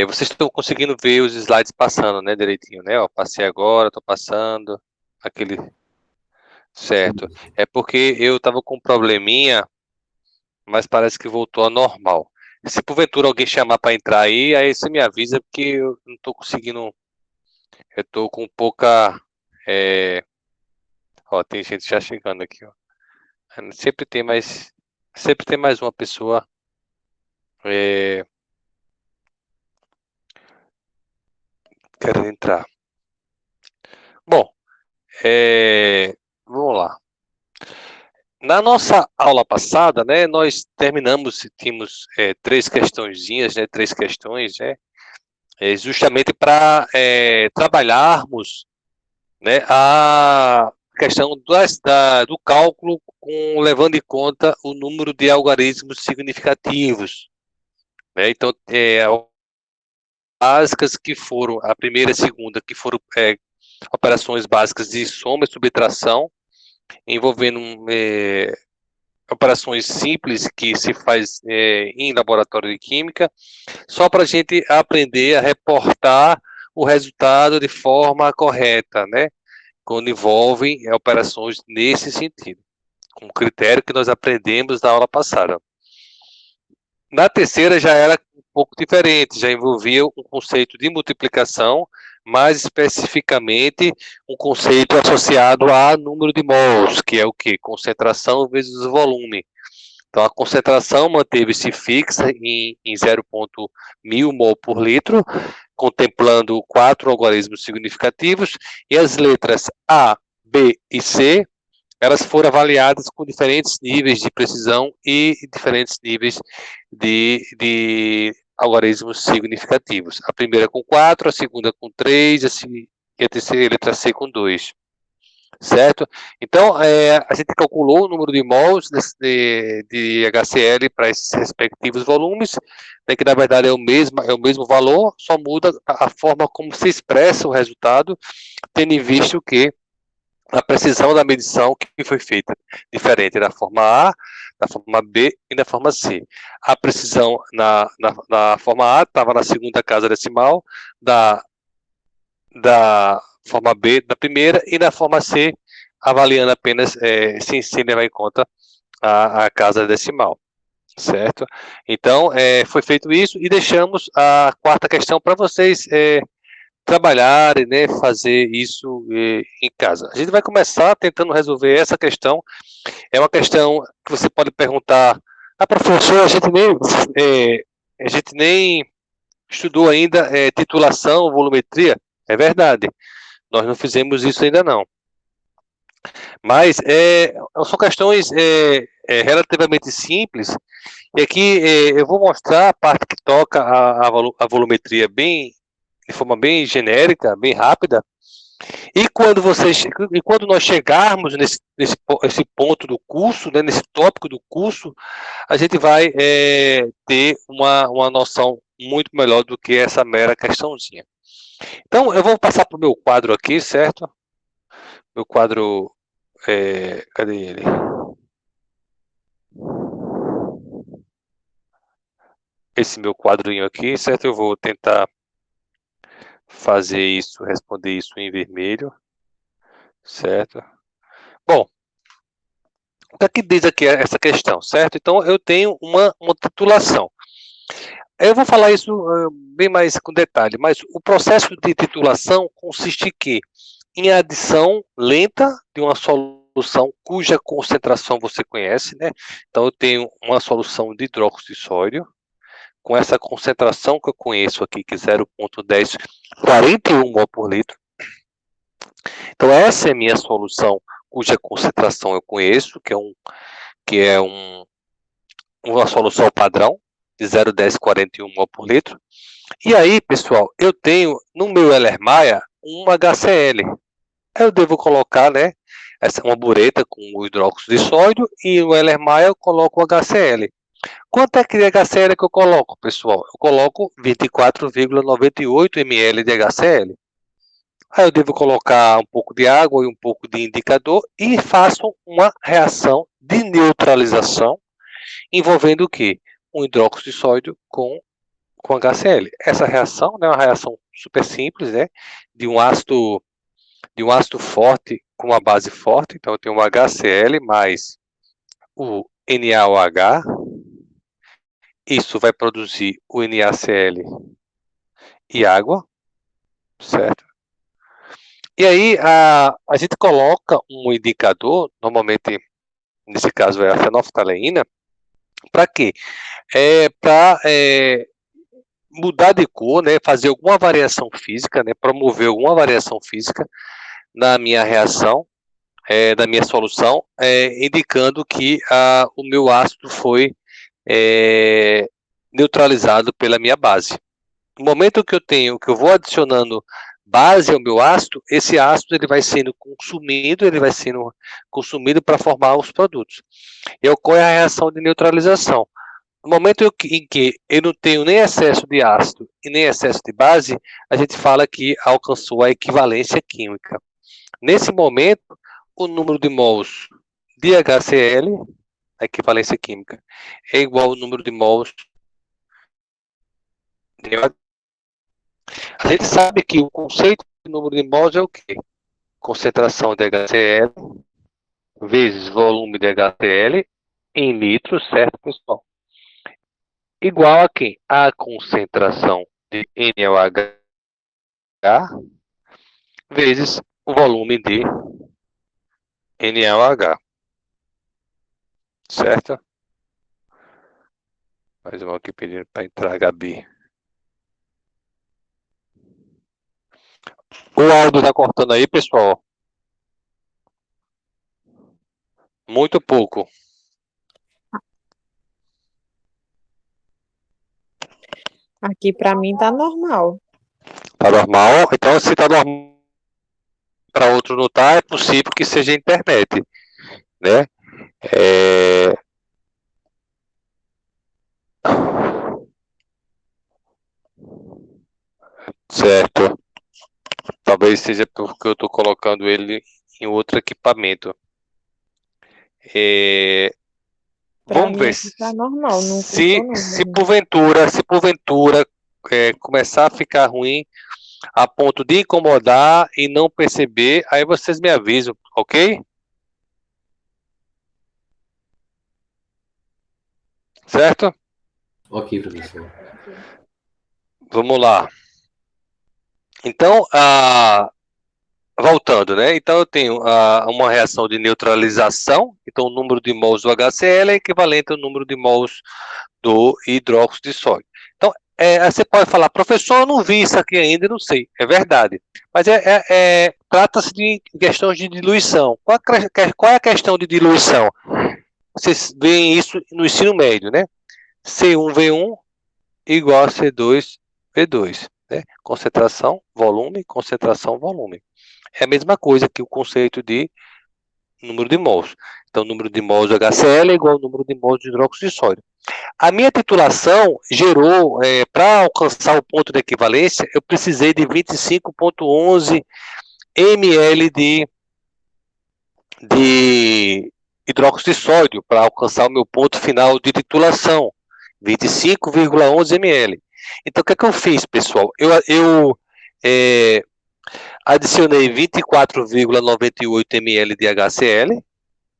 Vocês estão conseguindo ver os slides passando, né, direitinho, né? Ó, passei agora, estou passando, aquele certo. É porque eu estava com um probleminha, mas parece que voltou ao normal. Se porventura alguém chamar para entrar aí você me avisa, porque eu não estou conseguindo, eu estou com pouca, é, ó, tem gente já chegando aqui, ó. Sempre tem mais uma pessoa, é, querendo entrar. Bom, vamos lá. Na nossa aula passada, né, nós terminamos, tínhamos três questõezinhas, né, três questões, né, justamente para trabalharmos, né, a questão do cálculo levando em conta o número de algarismos significativos, né? Então, básicas que foram a primeira e a segunda, que foram operações básicas de soma e subtração, envolvendo operações simples que se faz em laboratório de química, só para a gente aprender a reportar o resultado de forma correta, né? Quando envolvem operações nesse sentido, com o critério que nós aprendemos na aula passada. Na terceira já era um pouco diferente, já envolvia um conceito de multiplicação, mais especificamente um conceito associado a número de mols, que é o quê? Concentração vezes volume. Então, a concentração manteve-se fixa em 0,1000 mol por litro, contemplando 4 algarismos significativos, e as letras A, B e C, elas foram avaliadas com diferentes níveis de precisão e diferentes níveis de algarismos significativos. A primeira com 4, a segunda com 3, e a terceira letra C com 2. Certo? Então, a gente calculou o número de mols de HCl para esses respectivos volumes, né, que na verdade é o mesmo valor, só muda a forma como se expressa o resultado, tendo em vista que a precisão da medição que foi feita diferente da forma A, da forma B e da forma C. A precisão na forma A estava na segunda casa decimal, da forma B na primeira, e na forma C, avaliando apenas sem levar em conta a casa decimal, certo? Então, foi feito isso e deixamos a quarta questão para vocês trabalharem, né, fazer isso em casa. A gente vai começar tentando resolver essa questão. É uma questão que você pode perguntar: professor, a gente nem estudou ainda titulação, volumetria. É verdade, nós não fizemos isso ainda não. Mas são questões relativamente simples, e aqui eu vou mostrar a parte que toca a volumetria de forma bem genérica, bem rápida, e quando nós chegarmos nesse ponto do curso, né, nesse tópico do curso, a gente vai ter uma noção muito melhor do que essa mera questãozinha. Então, eu vou passar para o meu quadro aqui, certo? Meu quadro, cadê ele? Esse meu quadrinho aqui, certo? Eu vou tentar fazer isso, responder isso em vermelho, certo? Bom, o que é que diz aqui essa questão, certo? Então, eu tenho uma titulação. Eu vou falar isso bem mais com detalhe, mas o processo de titulação consiste em adição lenta de uma solução cuja concentração você conhece, né? Então, eu tenho uma solução de hidróxido de sódio, com essa concentração que eu conheço aqui, que é 0,1041 mol por litro. Então, essa é a minha solução cuja concentração eu conheço, que é uma solução padrão, de 0,1041 mol por litro. E aí, pessoal, eu tenho no meu Erlenmeyer um HCl. Eu devo colocar, né, uma bureta com o hidróxido de sódio, e no Erlenmeyer eu coloco o HCl. Quanto é que de HCl que eu coloco, pessoal? Eu coloco 24,98 ml de HCl. Aí eu devo colocar um pouco de água e um pouco de indicador e faço uma reação de neutralização envolvendo o quê? Um hidróxido de sódio com com HCl. Essa reação, né, é uma reação super simples, né, de um ácido forte com uma base forte. Então eu tenho um HCl mais o NaOH. Isso vai produzir o NaCl e água, certo? E aí a gente coloca um indicador, normalmente nesse caso é a fenolftaleína, para quê? Para mudar de cor, né, fazer alguma variação física, né, promover alguma variação física na minha reação, da minha solução, indicando que o meu ácido foi neutralizado pela minha base. No momento que eu vou adicionando base ao meu ácido, esse ácido ele vai sendo consumido para formar os produtos. E ocorre a reação de neutralização. No momento em que eu não tenho nem excesso de ácido e nem excesso de base, a gente fala que alcançou a equivalência química. Nesse momento, o número de mols de HCl, a equivalência química, é igual ao número de mols de OH. A gente sabe que o conceito de número de mols é o quê? Concentração de HCl vezes volume de HCl em litros, certo, pessoal? Igual a quem? A concentração de NaOH vezes o volume de NaOH. Certo? Mais uma aqui pedindo para entrar, Gabi. O áudio tá cortando aí, pessoal? Muito pouco. Aqui para mim tá normal. Tá normal? Então, se tá normal para outro não tá, é possível que seja internet, né? Certo. Talvez seja porque eu estou colocando ele em outro equipamento. Para Vamos mim ver aqui tá normal, não se, cortou não. se porventura começar a ficar ruim a ponto de incomodar e não perceber, aí vocês me avisam, ok? Certo? Ok, professor. Vamos lá. Então, voltando, né? Então eu tenho uma reação de neutralização, então o número de mols do HCl é equivalente ao número de mols do hidróxido de sódio. Então, você pode falar, professor, eu não vi isso aqui ainda, não sei. É verdade. Mas trata-se de questões de diluição. Qual é a questão de diluição? Vocês veem isso no ensino médio, né? C1V1 igual a C2V2. Né? Concentração, volume, concentração, volume. É a mesma coisa que o conceito de número de mols. Então, o número de mols de HCl é igual ao número de mols de hidróxido de sódio. A minha titulação gerou, para alcançar o ponto de equivalência, eu precisei de 25,11 ml de hidróxido de sódio para alcançar o meu ponto final de titulação, 25,11 ml. Então, o que é que eu fiz, pessoal? Eu adicionei 24,98 ml de HCl,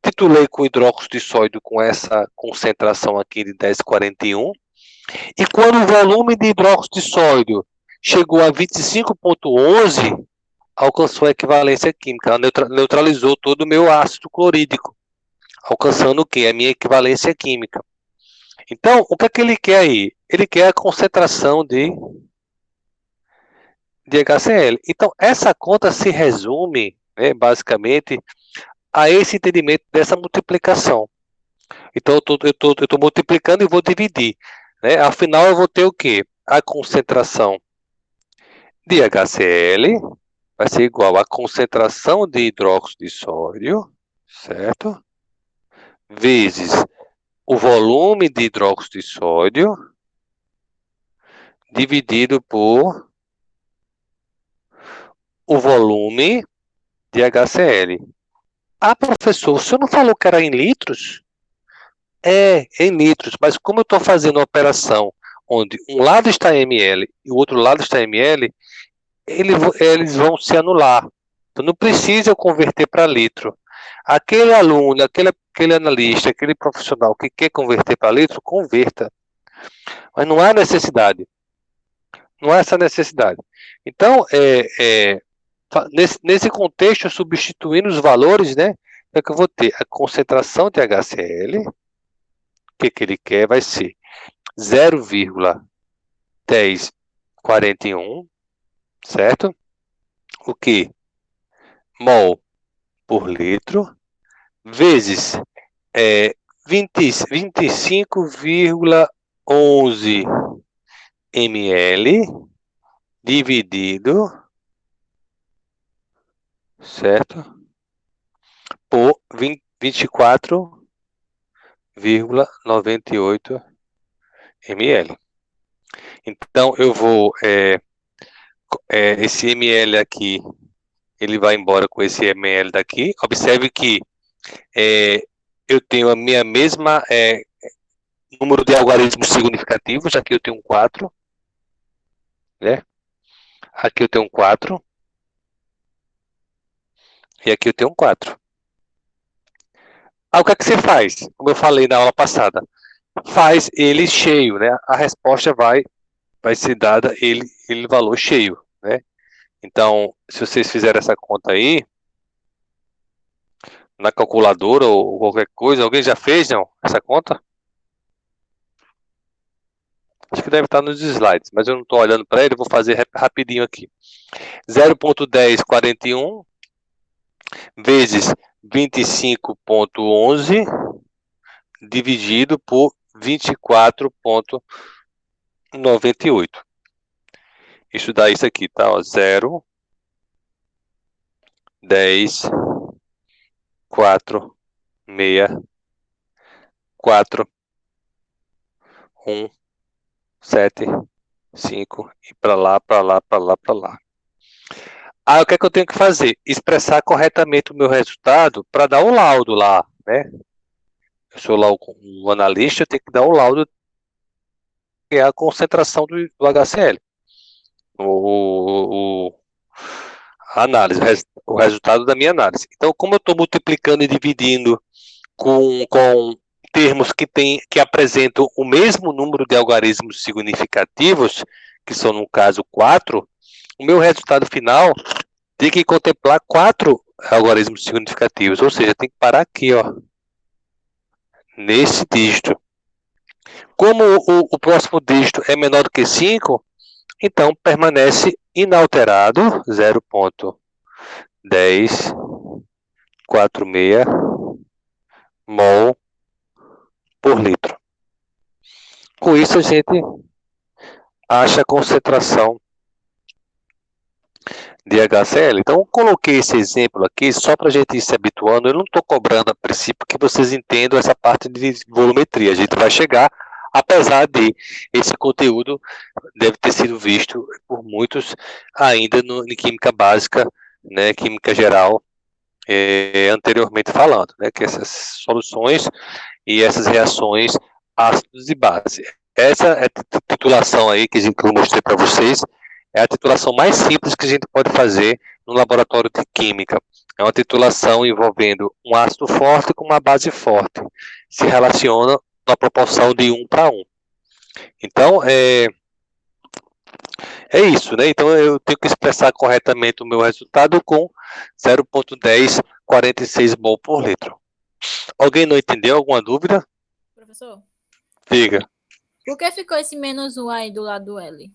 titulei com hidróxido de sódio com essa concentração aqui de 10,41, e quando o volume de hidróxido de sódio chegou a 25,11, alcançou a equivalência química, neutralizou todo o meu ácido clorídrico, alcançando o quê? A minha equivalência química. Então, o que é que ele quer aí? Ele quer a concentração de HCl. Então, essa conta se resume, né, basicamente, a esse entendimento dessa multiplicação. Então, eu estou multiplicando e vou dividir. Né? Afinal, eu vou ter o quê? A concentração de HCl vai ser igual à concentração de hidróxido de sódio, certo? Vezes o volume de hidróxido de sódio dividido por o volume de HCl. Ah, professor, o senhor não falou que era em litros? É, em litros, mas como eu estou fazendo uma operação onde um lado está em ml e o outro lado está em ml, eles vão se anular. Então não precisa eu converter para litro. Aquele aluno, aquele analista, aquele profissional que quer converter para litro, converta. Mas não há necessidade. Não há essa necessidade. Então, nesse contexto, substituindo os valores, né? É que eu vou ter a concentração de HCl, que ele quer, vai ser 0,1041, certo? O que? Mol por litro, vezes 25,11 ml, dividido, certo? Por 24,98 ml. Então, eu vou... esse ml aqui, ele vai embora com esse ml daqui. Observe que eu tenho a minha mesma número de algarismos significativos. Aqui eu tenho 4. Né? Aqui eu tenho 4. E aqui eu tenho 4. O que é que você faz? Como eu falei na aula passada. Faz ele cheio, né? A resposta vai ser dada ele valor cheio, né? Então, se vocês fizerem essa conta aí, na calculadora ou qualquer coisa, alguém já fez, não? Essa conta? Acho que deve estar nos slides, mas eu não estou olhando para ele, vou fazer rapidinho aqui. 0,1041 vezes 25,11 dividido por 24,98. Isso dá isso aqui, tá? 0, 10, 4, 6, 4, 1, 7, 5 e para lá, para lá, para lá, para lá. O que é que eu tenho que fazer? Expressar corretamente o meu resultado para dar o laudo lá, né? Eu sou lá o analista, eu tenho que dar o laudo, que é a concentração do HCl. A análise, o resultado da minha análise. Então, como eu estou multiplicando e dividindo com termos que apresentam o mesmo número de algarismos significativos, que são, no caso, 4, o meu resultado final tem que contemplar 4 algarismos significativos, ou seja, tem que parar aqui, ó, nesse dígito. Como o próximo dígito é menor do que 5, então permanece inalterado 0,1046 mol por litro. Com isso, a gente acha a concentração de HCl. Então, eu coloquei esse exemplo aqui só para a gente ir se habituando. Eu não estou cobrando a princípio que vocês entendam essa parte de volumetria. A gente vai chegar, apesar de esse conteúdo deve ter sido visto por muitos ainda em química básica, né, química geral, anteriormente falando, né, que essas soluções e essas reações ácidos e base. Essa é a titulação aí que eu mostrei para vocês, é a titulação mais simples que a gente pode fazer no laboratório de química. É uma titulação envolvendo um ácido forte com uma base forte. Se relaciona na proporção de 1 para 1. Então, é isso, né? Então, eu tenho que expressar corretamente o meu resultado com 0,1046 mol por litro. Alguém não entendeu? Alguma dúvida? Professor, Diga. por que ficou esse menos 1 aí do lado do L?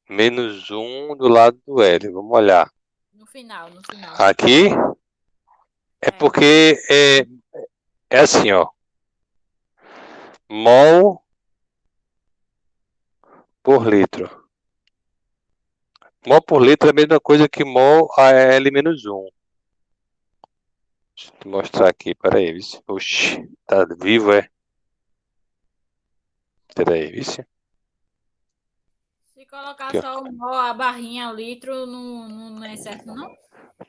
Menos 1 do lado do L. Vamos olhar. No final. Aqui é porque é assim, ó. Mol por litro. Mol por litro é a mesma coisa que mol a L menos 1. Deixa eu te mostrar aqui, peraí. Oxi, tá vivo, é? Peraí, vice. Se colocar Aqui, só o mol, a barrinha, litro, não é certo, não?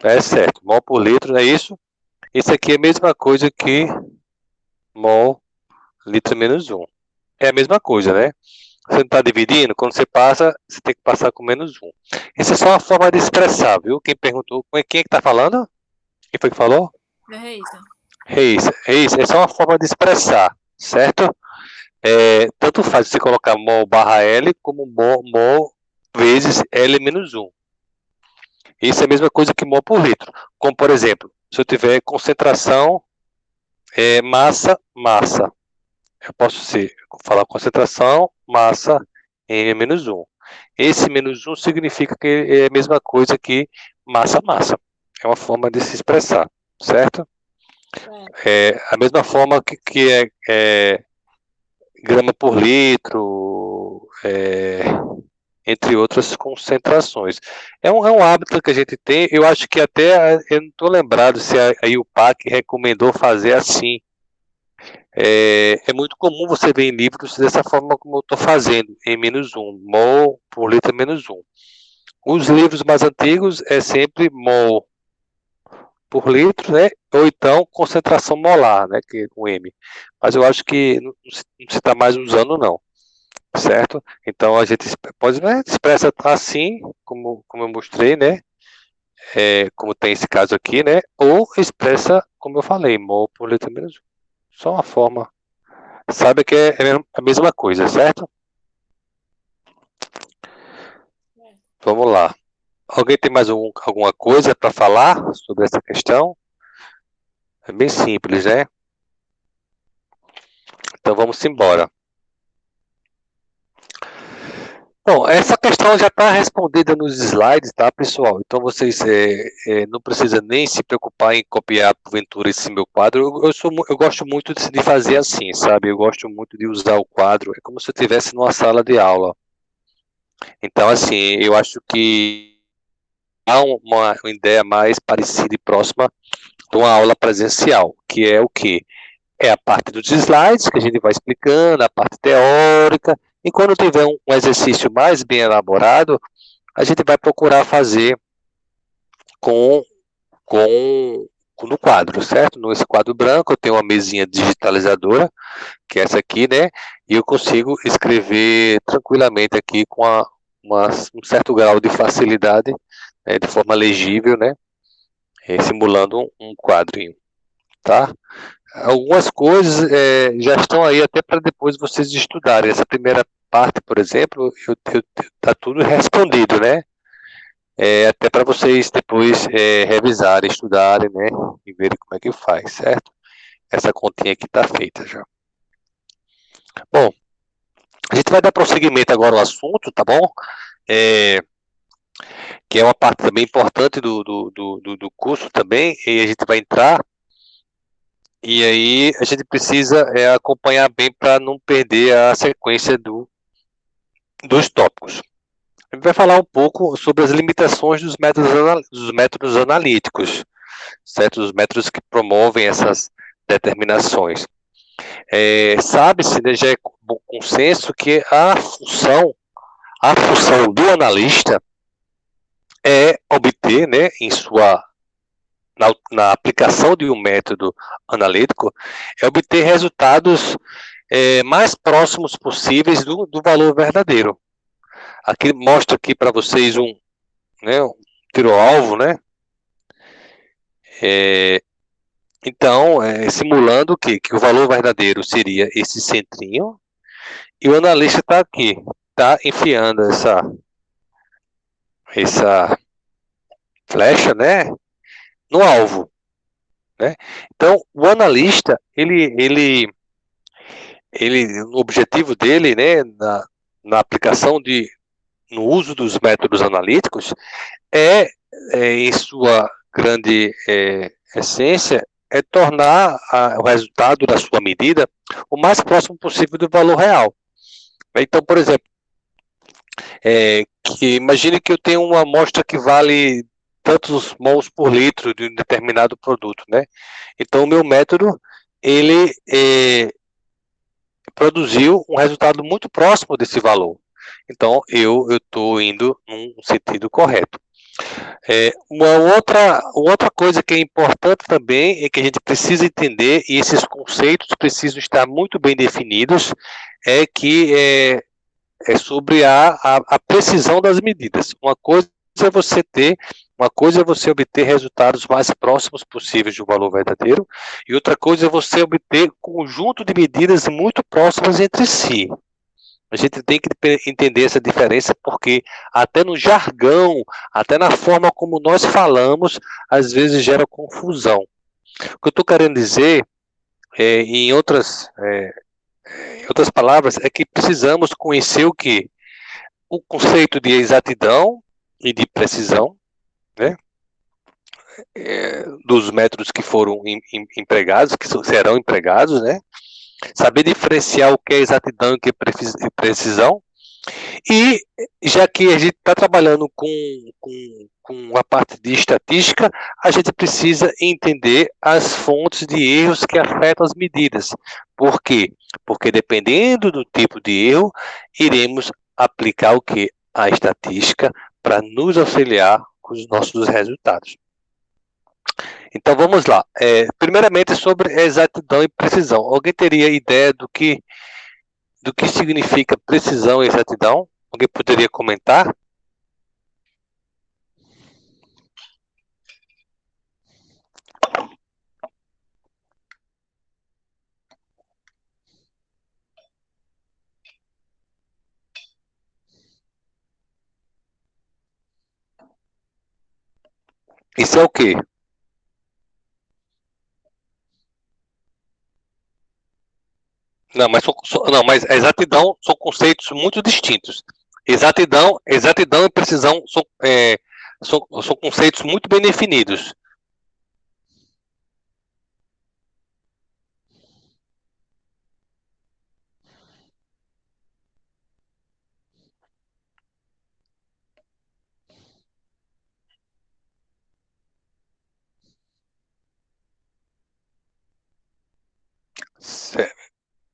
É certo, mol por litro, não é isso? Isso aqui é a mesma coisa que mol litro menos 1. É a mesma coisa, né? Você não está dividindo? Quando você passa, você tem que passar com -1. Essa é só uma forma de expressar, viu? Quem perguntou, quem é que está falando? Quem foi que falou? Reisa. Reis, é só uma forma de expressar, certo? Tanto faz você colocar mol barra L como mol vezes L menos 1. Isso é a mesma coisa que mol por litro. Como, por exemplo, se eu tiver concentração, massa, eu posso falar concentração, massa, M menos 1. Esse menos 1 significa que é a mesma coisa que massa. É uma forma de se expressar, certo? É a mesma forma que é grama por litro, entre outras concentrações. É um hábito que a gente tem, eu acho que até, eu não estou lembrado se a IUPAC recomendou fazer assim. É muito comum você ver em livros dessa forma como eu estou fazendo, em -1, mol por litro -1. Os livros mais antigos é sempre mol por litro, né? Ou então concentração molar, né? Que é com M. Mas eu acho que não se está mais usando, não. Certo? Então a gente pode, né, expressa assim, como eu mostrei, né? Como tem esse caso aqui, né? Ou expressa, como eu falei, mol por litro -1. Só uma forma. Sabe que é a mesma coisa, certo? Vamos lá. Alguém tem mais alguma coisa para falar sobre essa questão? É bem simples, né? Então vamos embora. Bom, essa questão já está respondida nos slides, tá, pessoal? Então vocês não precisam nem se preocupar em copiar, porventura, esse meu quadro. Eu gosto muito de fazer assim, sabe? Eu gosto muito de usar o quadro. É como se eu estivesse numa sala de aula. Então, assim, eu acho que há uma ideia mais parecida e próxima de uma aula presencial, que é o quê? É a parte dos slides, que a gente vai explicando, a parte teórica, e quando tiver um exercício mais bem elaborado, a gente vai procurar fazer no quadro, certo? Nesse quadro branco eu tenho uma mesinha digitalizadora, que é essa aqui, né? E eu consigo escrever tranquilamente aqui com um certo grau de facilidade, de forma legível, né? Simulando um quadrinho, tá? Algumas coisas já estão aí até para depois vocês estudarem. Essa primeira parte, por exemplo, tá tudo respondido, né? Até para vocês depois revisarem, estudarem, né? E verem como é que faz, certo? Essa continha aqui está feita já. Bom, a gente vai dar prosseguimento agora ao assunto, tá bom? Que é uma parte também importante do curso também, e a gente vai entrar. E aí a gente precisa acompanhar bem para não perder a sequência dos tópicos. A gente vai falar um pouco sobre as limitações dos métodos analíticos, certo? Os métodos que promovem essas determinações. Sabe-se, né, já é consenso que a função do analista é obter, né, na aplicação de um método analítico, é obter resultados mais próximos possíveis do valor verdadeiro. Aqui mostra aqui para vocês um tiro-alvo, né? Então, simulando que o valor verdadeiro seria esse centrinho, e o analista está aqui, está enfiando essa flecha, né, no alvo, né? Então, o analista, o objetivo dele, né, na aplicação no uso dos métodos analíticos, em sua grande essência, é tornar o resultado da sua medida o mais próximo possível do valor real. Então, por exemplo, imagine que eu tenho uma amostra que vale tantos mols por litro de um determinado produto, né? Então, o meu método, ele produziu um resultado muito próximo desse valor. Então, eu estou indo num sentido correto. Uma outra coisa que é importante também é que a gente precisa entender, e esses conceitos precisam estar muito bem definidos, é que é sobre a precisão das medidas. Uma coisa é você obter resultados mais próximos possíveis do valor verdadeiro, e outra coisa é você obter conjunto de medidas muito próximas entre si. A gente tem que entender essa diferença, porque até no jargão, até na forma como nós falamos, às vezes gera confusão. O que eu estou querendo dizer, em outras palavras, é que precisamos conhecer o quê? O conceito de exatidão e de precisão, né? Dos métodos que foram empregados, que serão empregados, né? Saber diferenciar o que é exatidão e o que é precisão. E já que a gente está trabalhando com a parte de estatística, a gente precisa entender as fontes de erros que afetam as medidas. Por quê? Porque dependendo do tipo de erro, iremos aplicar o que? A estatística para nos auxiliar com os nossos resultados. Então vamos lá. Primeiramente sobre exatidão e precisão. Alguém teria ideia do que significa precisão e exatidão? Alguém poderia comentar? Isso é o quê? Não, mas a exatidão são conceitos muito distintos. Exatidão e precisão são conceitos muito bem definidos.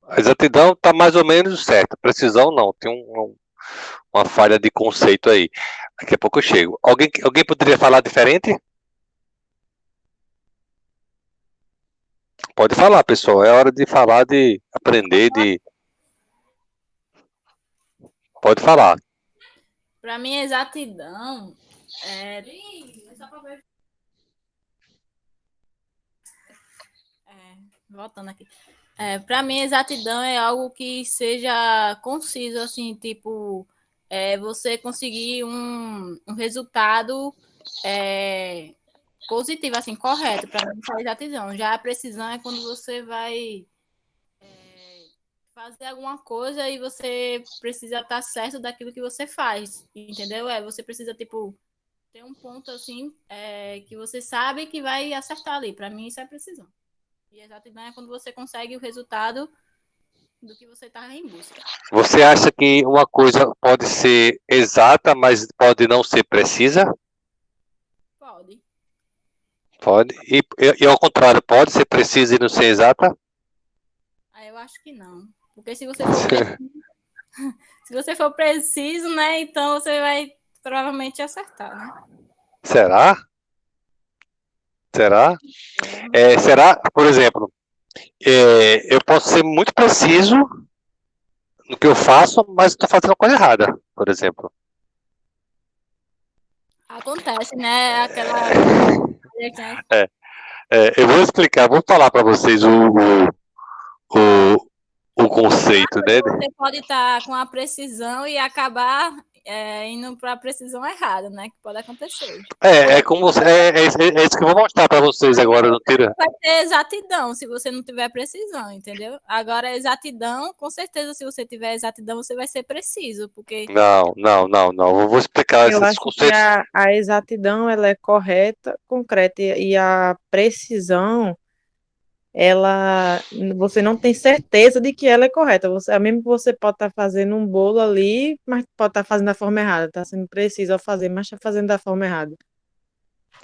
A exatidão está mais ou menos certa. Precisão não. Tem uma falha de conceito aí. Daqui a pouco eu chego. Alguém poderia falar diferente? Pode falar, pessoal. É hora de falar, de aprender, de... Pode falar. Para mim, exatidão voltando aqui. Para mim, exatidão é algo que seja conciso, assim, tipo, você conseguir um resultado positivo, assim, correto. Para mim, isso é exatidão. Já a precisão é quando você vai fazer alguma coisa e você precisa estar certo daquilo que você faz, entendeu? Você precisa, tipo, ter um ponto, assim, que você sabe que vai acertar ali. Para mim, isso é precisão. E exatidão é quando você consegue o resultado do que você está em busca. Você acha que uma coisa pode ser exata, mas pode não ser precisa? Pode. Pode. E ao contrário, pode ser precisa e não ser exata? Eu acho que não. Porque se você for preciso, se você for preciso, né, então você vai provavelmente acertar, né? Será? Será, por exemplo, eu posso ser muito preciso no que eu faço, mas estou fazendo a coisa errada, por exemplo. Acontece, né? Aquela... Eu vou explicar, vou falar para vocês o conceito, né? Você pode estar com a precisão e acabar indo para a precisão errada, né? Que pode acontecer. Como você, isso que eu vou mostrar para vocês agora. Não tira. Vai ter exatidão se você não tiver precisão, entendeu? Agora, exatidão, com certeza, se você tiver exatidão, você vai ser preciso, porque... Não. Eu vou explicar Eu esses acho conceitos. que a exatidão ela é correta, concreta, e a precisão, você não tem certeza de que ela é correta. Mesmo que você pode estar fazendo um bolo ali, mas pode estar fazendo da forma errada, está sendo preciso ao fazer, mas está fazendo da forma errada.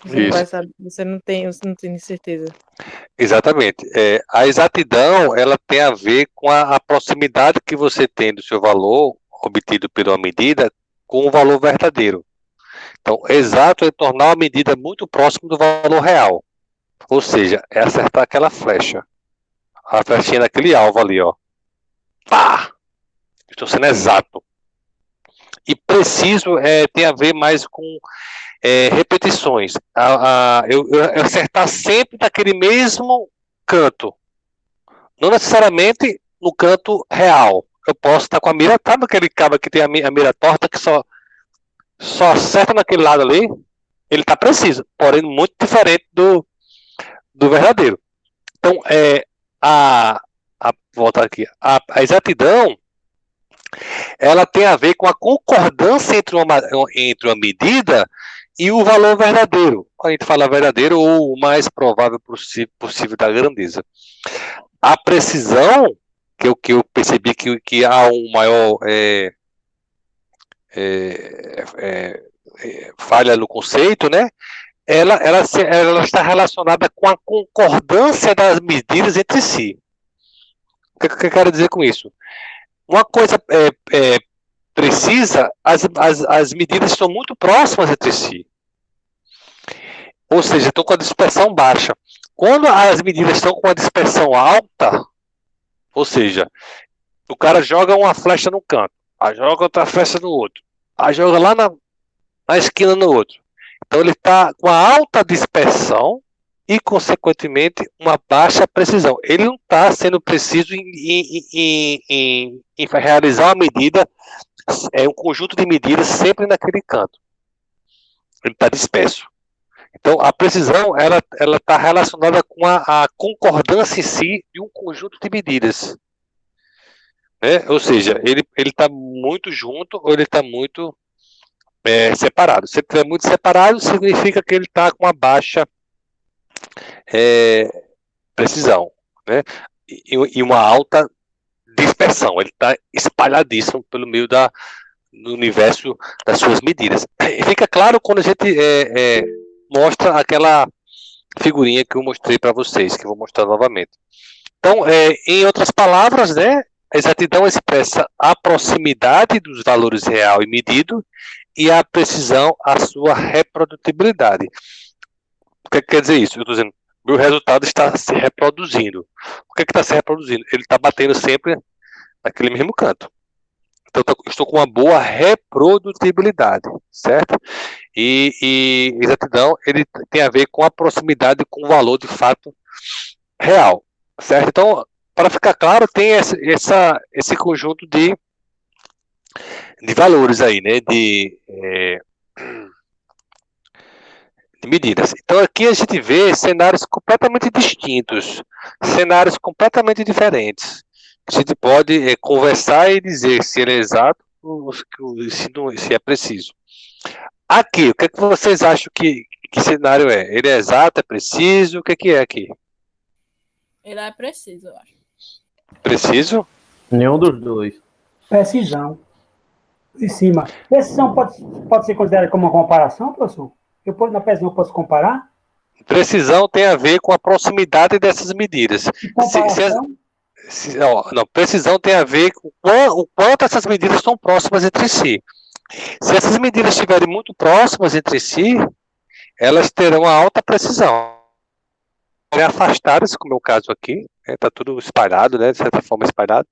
Você não vai saber, você não tem certeza. Exatamente. A exatidão, ela tem a ver com a proximidade que você tem do seu valor obtido pela medida com o valor verdadeiro. Então, exato é tornar a medida muito próximo do valor real. Ou seja, é acertar aquela flecha. A flechinha daquele alvo ali, ó. Pá! Estou sendo exato. E preciso tem a ver mais com repetições. Eu acertar sempre naquele mesmo canto. Não necessariamente no canto real. Eu posso estar com a mira, tá naquele cabo que tem a mira torta que só acerta naquele lado ali, ele está preciso, porém muito diferente do verdadeiro. Então, voltar aqui, a exatidão, ela tem a ver com a concordância entre uma medida e o valor verdadeiro. Quando a gente fala verdadeiro ou o mais provável possível da grandeza. A precisão, que é o que eu percebi que há um maior falha no conceito, né? Ela está relacionada com a concordância das medidas entre si. O que eu quero dizer com isso? Uma coisa precisa, as medidas estão muito próximas entre si. Ou seja, estão com a dispersão baixa. Quando as medidas estão com a dispersão alta, ou seja, o cara joga uma flecha no canto, aí joga outra flecha no outro, aí joga lá na esquina no outro. Então ele está com a alta dispersão e, consequentemente, uma baixa precisão. Ele não está sendo preciso em realizar uma medida, um conjunto de medidas sempre naquele canto. Ele está disperso. Então, a precisão ela está relacionada com a concordância em si de um conjunto de medidas. Né? Ou seja, ele está muito junto ou ele está muito separado. Se ele estiver muito separado, significa que ele está com uma baixa precisão, né? E uma alta dispersão. Ele está espalhadíssimo pelo meio do universo das suas medidas. E fica claro quando a gente mostra aquela figurinha que eu mostrei para vocês, que eu vou mostrar novamente. Então, em outras palavras, né, a exatidão expressa a proximidade dos valores real e medido e a precisão, a sua reprodutibilidade. O que quer dizer isso? Eu estou dizendo, meu resultado está se reproduzindo. O que está se reproduzindo? Ele está batendo sempre naquele mesmo canto. Então, eu estou com uma boa reprodutibilidade, certo? E exatidão, ele tem a ver com a proximidade com o valor de fato real, certo? Então, para ficar claro, tem esse conjunto de valores aí, né? De medidas. Então, aqui a gente vê cenários completamente distintos, cenários completamente diferentes. A gente pode conversar e dizer se ele é exato ou se é preciso. Aqui, o que vocês acham que cenário é? Ele é exato, é preciso? O que é aqui? Ele é preciso, eu acho. Preciso? Nenhum dos dois. Precisão. Em cima. Precisão pode ser considerada como uma comparação, professor? Na precisão eu posso comparar? Precisão tem a ver com a proximidade dessas medidas. Não, precisão tem a ver com o quanto essas medidas estão próximas entre si. Se essas medidas estiverem muito próximas entre si, elas terão uma alta precisão. Afastadas, como é o caso aqui, está tudo espalhado, né, de certa forma espalhado,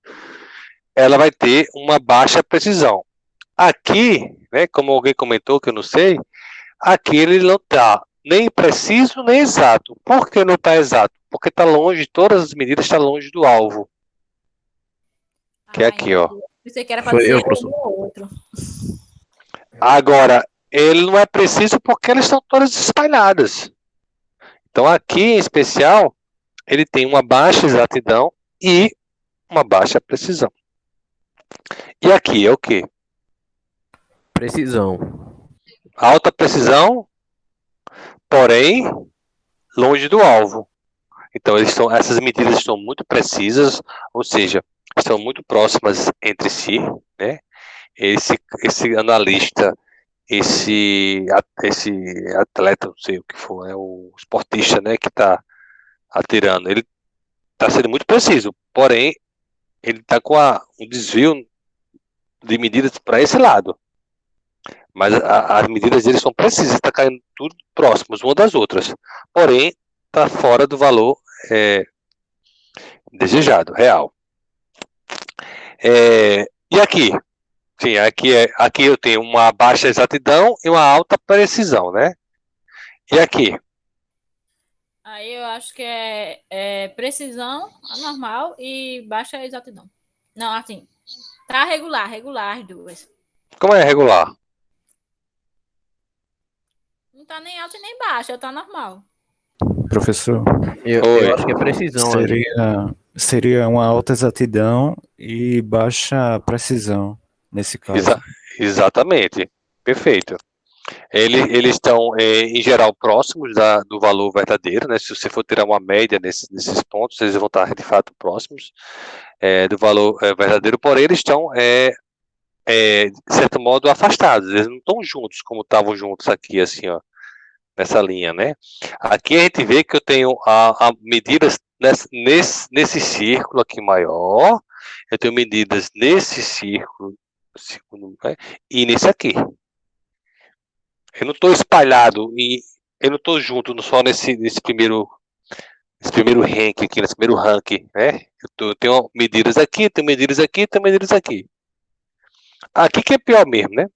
ela vai ter uma baixa precisão. Aqui, né, como alguém comentou, que eu não sei, aqui ele não está nem preciso nem exato. Por que não está exato? Porque está longe, todas as medidas estão longe do alvo. Que é aqui, ó. Você quer fazer professor. ou outro. Agora, ele não é preciso porque elas estão todas espalhadas. Então, aqui em especial, ele tem uma baixa exatidão e uma baixa precisão. E aqui é o quê? Precisão. Alta precisão, porém, longe do alvo. Então, essas medidas estão muito precisas, ou seja, estão muito próximas entre si, né? Esse analista, esse atleta, não sei o que for, né? O esportista, né, que está atirando, ele está sendo muito preciso, porém, ele está com um desvio de medidas para esse lado. Mas as medidas dele são precisas, está caindo tudo próximas uma das outras. Porém, está fora do valor desejado, real. E aqui? Sim, aqui eu tenho uma baixa exatidão e uma alta precisão, né? E aqui? Aí eu acho que é precisão anormal e baixa exatidão. Não, assim, tá regular as duas. Como é regular? Não tá nem alta e nem baixa, tá normal. Professor, Oi. Eu acho que é precisão ali. seria uma alta exatidão e baixa precisão, nesse caso. Exatamente. Perfeito. Eles estão, em geral, próximos do valor verdadeiro, né? Se você for tirar uma média nesses pontos, eles vão estar, de fato, próximos do valor verdadeiro, porém, eles estão, de certo modo, afastados. Eles não estão juntos, como estavam juntos aqui, assim, ó, nessa linha, né? Aqui a gente vê que eu tenho medidas nesse círculo aqui maior, eu tenho medidas nesse círculo, né? E nesse aqui. Eu não estou espalhado e eu não estou junto só nesse primeiro ranking aqui, nesse primeiro ranking, né? Eu tenho medidas aqui, tenho medidas aqui, tenho medidas aqui. Aqui que é pior mesmo, né?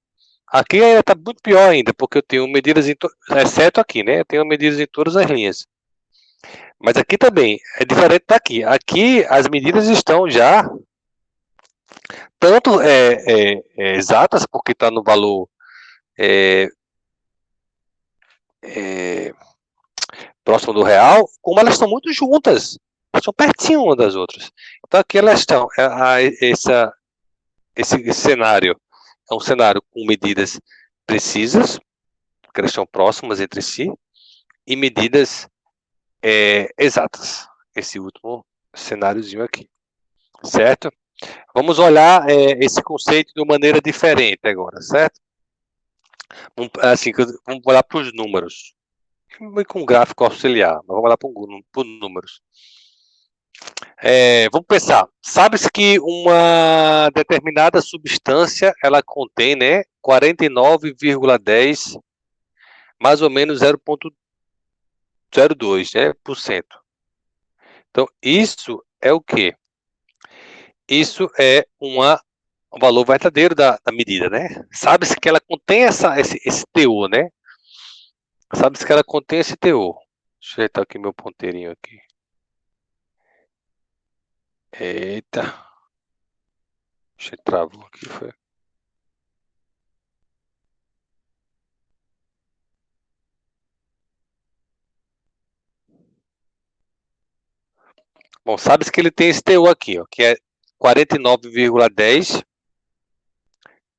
Aqui está muito pior ainda, porque eu tenho medidas exceto aqui, né? Eu tenho medidas em todas as linhas. Mas aqui também é diferente daqui. Aqui as medidas estão já tanto exatas, porque está no valor próximo do real, como elas estão muito juntas, são pertinho uma das outras. Então aqui elas estão, esse cenário é um cenário com medidas precisas, porque elas estão próximas entre si, e medidas exatas, esse último cenáriozinho aqui, certo? Vamos olhar esse conceito de uma maneira diferente agora, certo? Vamos olhar para os números, com um gráfico auxiliar, mas vamos olhar para os números. Vamos pensar, sabe-se que uma determinada substância, ela contém, né, 49,10, mais ou menos 0,02, né, por cento. Então, isso é o quê? Isso é um valor verdadeiro da medida, né? Sabe-se que ela contém esse teor, né? Sabe-se que ela contém esse teor. Deixa eu ajeitar aqui meu ponteirinho aqui. Eita. Deixa eu travou aqui, foi. Bom, sabe-se que ele tem esse teor aqui, ó, que é 49,10,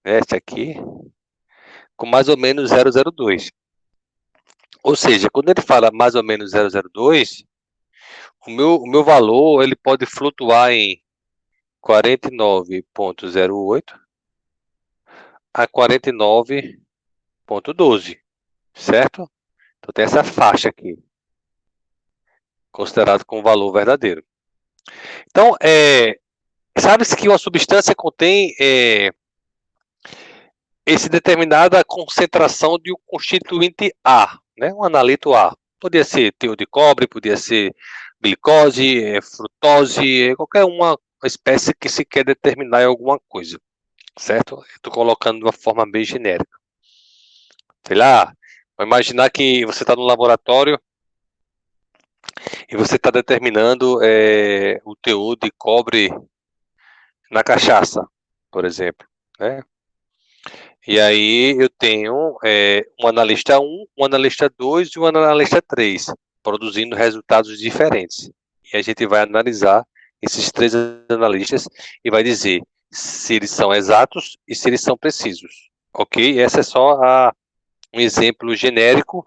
né, esse aqui, com mais ou menos 0,02. Ou seja, quando ele fala mais ou menos 0,02, o meu valor ele pode flutuar em 49,08 a 49,12, certo? Então tem essa faixa aqui, considerado como valor verdadeiro. Então, sabe-se que uma substância contém essa determinada concentração de um constituinte A, né? Um analito A. Podia ser teor de cobre, podia ser glicose, frutose, qualquer uma espécie que se quer determinar em alguma coisa, certo? Estou colocando de uma forma bem genérica. Sei lá, vou imaginar que você está no laboratório e você está determinando o teor de cobre na cachaça, por exemplo, né? E aí eu tenho um analista 1, um analista 2 e um analista 3, produzindo resultados diferentes. E a gente vai analisar esses 3 analistas e vai dizer se eles são exatos e se eles são precisos. Ok? Essa é só um exemplo genérico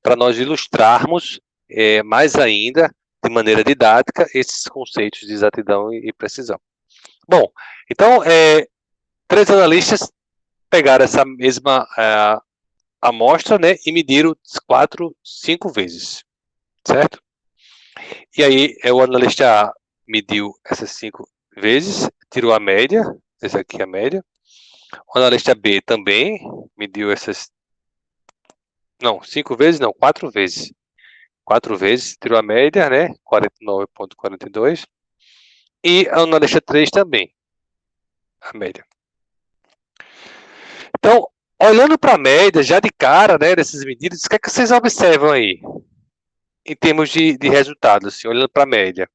para nós ilustrarmos mais ainda, de maneira didática, esses conceitos de exatidão e precisão. Bom, então, 3 analistas pegaram essa mesma amostra, né, e mediram 5 vezes, certo? E aí, o analista A mediu essas 5 vezes, tirou a média, essa aqui é a média. O analista B também mediu essas... Não, 5 vezes não, 4 vezes. 4 vezes, tirou a média, né, 49,42. E o analista 3 também, a média. Então, olhando para a média, já de cara, né, dessas medidas, o que é que vocês observam aí, em termos de resultados, assim, olhando para a média?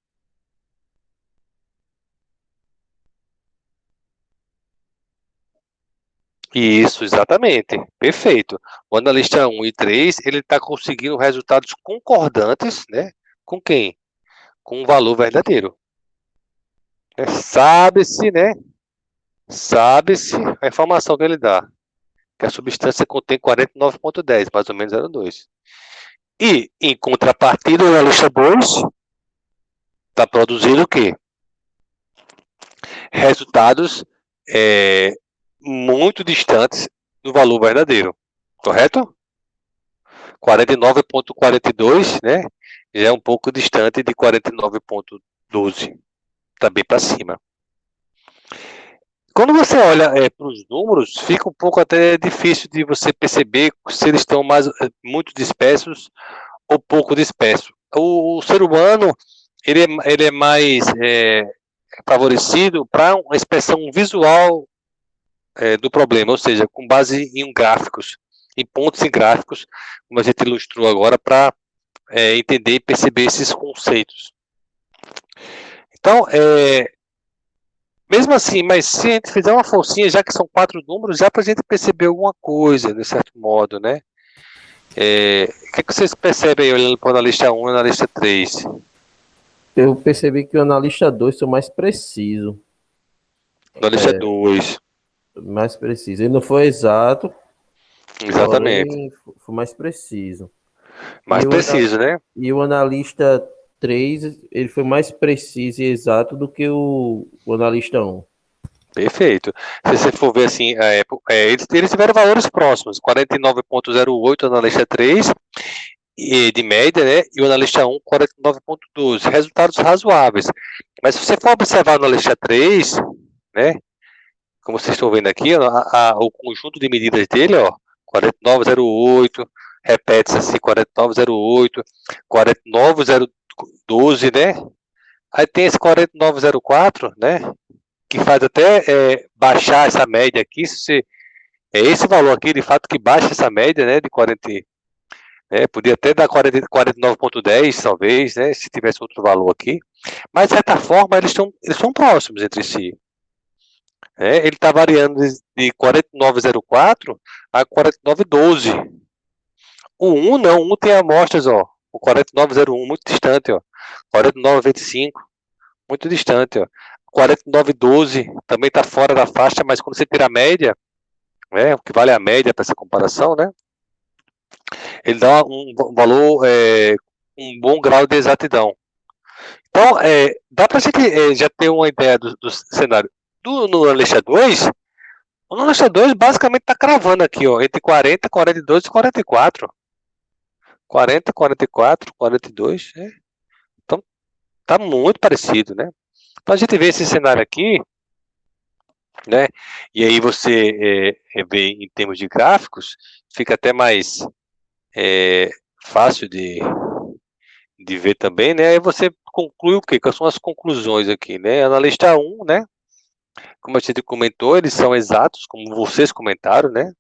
Isso, exatamente. Perfeito. O analista 1 e 3, ele está conseguindo resultados concordantes, né? Com quem? Com o valor verdadeiro. Sabe-se, né? Sabe-se a informação que ele dá. Que a substância contém 49,10, mais ou menos 0,2. E, em contrapartida, o analista 2 está produzindo o quê? Resultados muito distantes do valor verdadeiro. Correto? 49,42, né? Já é um pouco distante de 49,12. Está bem para cima. Quando você olha para os números, fica um pouco até difícil de você perceber se eles estão muito dispersos ou pouco dispersos. O ser humano ele é mais favorecido para uma expressão visual do problema, ou seja, com base em gráficos, em pontos em gráficos, como a gente ilustrou agora, para entender e perceber esses conceitos. Então, mesmo assim, mas se a gente fizer uma forcinha, já que são 4 números, já para a gente perceber alguma coisa, de certo modo, né? O que vocês percebem aí, olhando para o analista 1 e o analista 3? Eu percebi que o analista 2 foi mais preciso. Analista 2. Mais preciso. Ele não foi exato. Exatamente. Porém, foi mais preciso. Mais preciso, né? E o analista 3, ele foi mais preciso e exato do que o analista 1. Perfeito. Se você for ver assim, eles tiveram valores próximos, 49,08 o analista 3, de média, né? E o analista 1, 49,12. Resultados razoáveis. Mas se você for observar o analista 3, né? Como vocês estão vendo aqui, o conjunto de medidas dele, ó, 49,08, repete-se assim, 49,08, 49,012, né? Aí tem esse 49,04, né? Que faz até baixar essa média aqui, esse valor aqui, de fato, que baixa essa média, né, de 40, podia até dar 49,10, talvez, né, se tivesse outro valor aqui, mas, de certa forma, eles são próximos entre si. Ele está variando de 49,04 a 49,12. O 1 não, o 1 tem amostras, ó, o 49,01, muito distante, ó, 49,25, muito distante, ó. 49,12 também está fora da faixa, mas quando você tira a média, o que vale a média para essa comparação, né? Ele dá um valor, um bom grau de exatidão. Então, dá para a gente já ter uma ideia do cenário. No analista 2, o analista 2 basicamente está cravando aqui, ó, entre 40, 42 e 44. 40, 44, 42, Então, está muito parecido, né? Então, a gente vê esse cenário aqui, né? E aí você vê em termos de gráficos, fica até mais fácil de ver também, né? Aí você conclui o quê? Quais são as conclusões aqui, né? Analista 1, né? Como a gente comentou, eles são exatos, como vocês comentaram, né?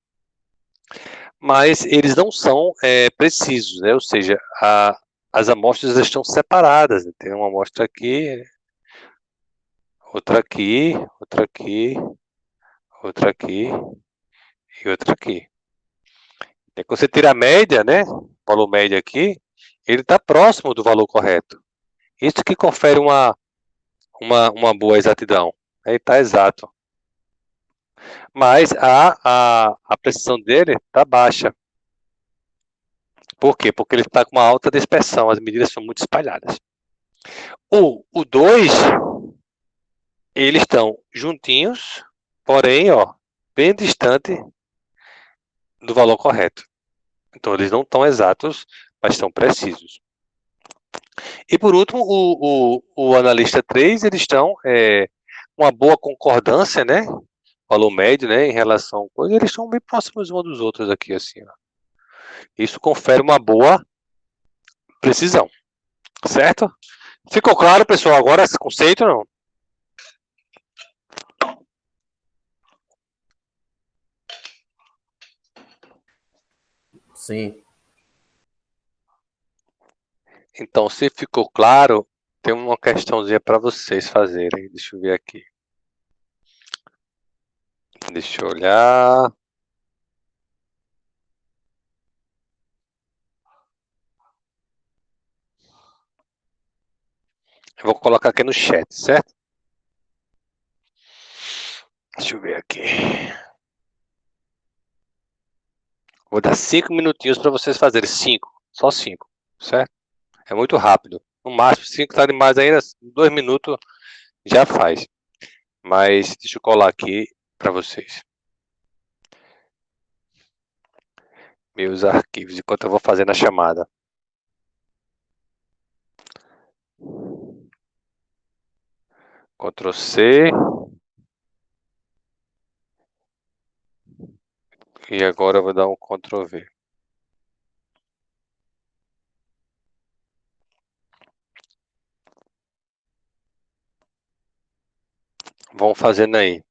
Mas eles não são precisos, né? Ou seja, as amostras estão separadas, né? Tem uma amostra aqui, outra aqui, outra aqui, outra aqui e outra aqui. E quando você tira a média, né, o valor médio aqui, ele está próximo do valor correto. Isso que confere uma boa exatidão. Ele está exato. Mas a precisão dele está baixa. Por quê? Porque ele está com uma alta dispersão, as medidas são muito espalhadas. O 2, eles estão juntinhos, porém, ó, bem distante do valor correto. Então, eles não estão exatos, mas estão precisos. E, por último, o analista 3, eles estão uma boa concordância, né? Valor médio, né? Em relação a coisa, eles estão bem próximos uns dos outros aqui, assim, ó. Isso confere uma boa precisão. Certo? Ficou claro, pessoal, agora esse conceito, não? Sim. Então, se ficou claro, tem uma questãozinha para vocês fazerem. Deixa eu ver aqui. Deixa eu olhar. Eu vou colocar aqui no chat, certo? Deixa eu ver aqui. Vou dar 5 minutinhos para vocês fazerem. 5. Só 5, certo? É muito rápido. No máximo, 5 tá demais ainda. 2 minutos já faz. Mas deixa eu colar aqui para vocês. Meus arquivos, enquanto eu vou fazendo a chamada. Ctrl C. E agora eu vou dar um Ctrl V. Vão fazendo aí.